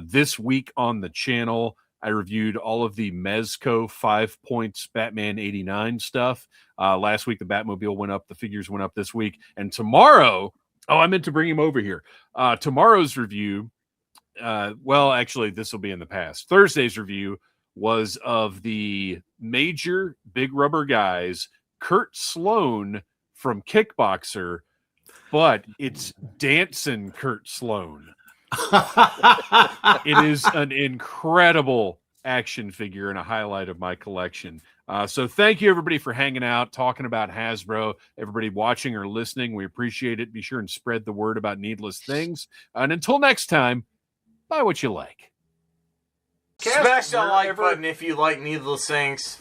Speaker 1: This week on the channel, I reviewed all of the Mezco 5 Points Batman 89 stuff. Last week, the Batmobile went up. The figures went up this week. And tomorrow, I meant to bring him over here. Tomorrow's review, actually, this will be in the past. Thursday's review was of the major Big Rubber Guys, Kurt Sloan from Kickboxer, but it's dancing Kurt Sloan. It is an incredible action figure and a highlight of my collection. So thank you, everybody, for hanging out, talking about Hasbro. Everybody watching or listening, we appreciate it. Be sure and spread the word about Needless Things. And until next time, buy what you like.
Speaker 6: Smash that like button if you like Needless Things.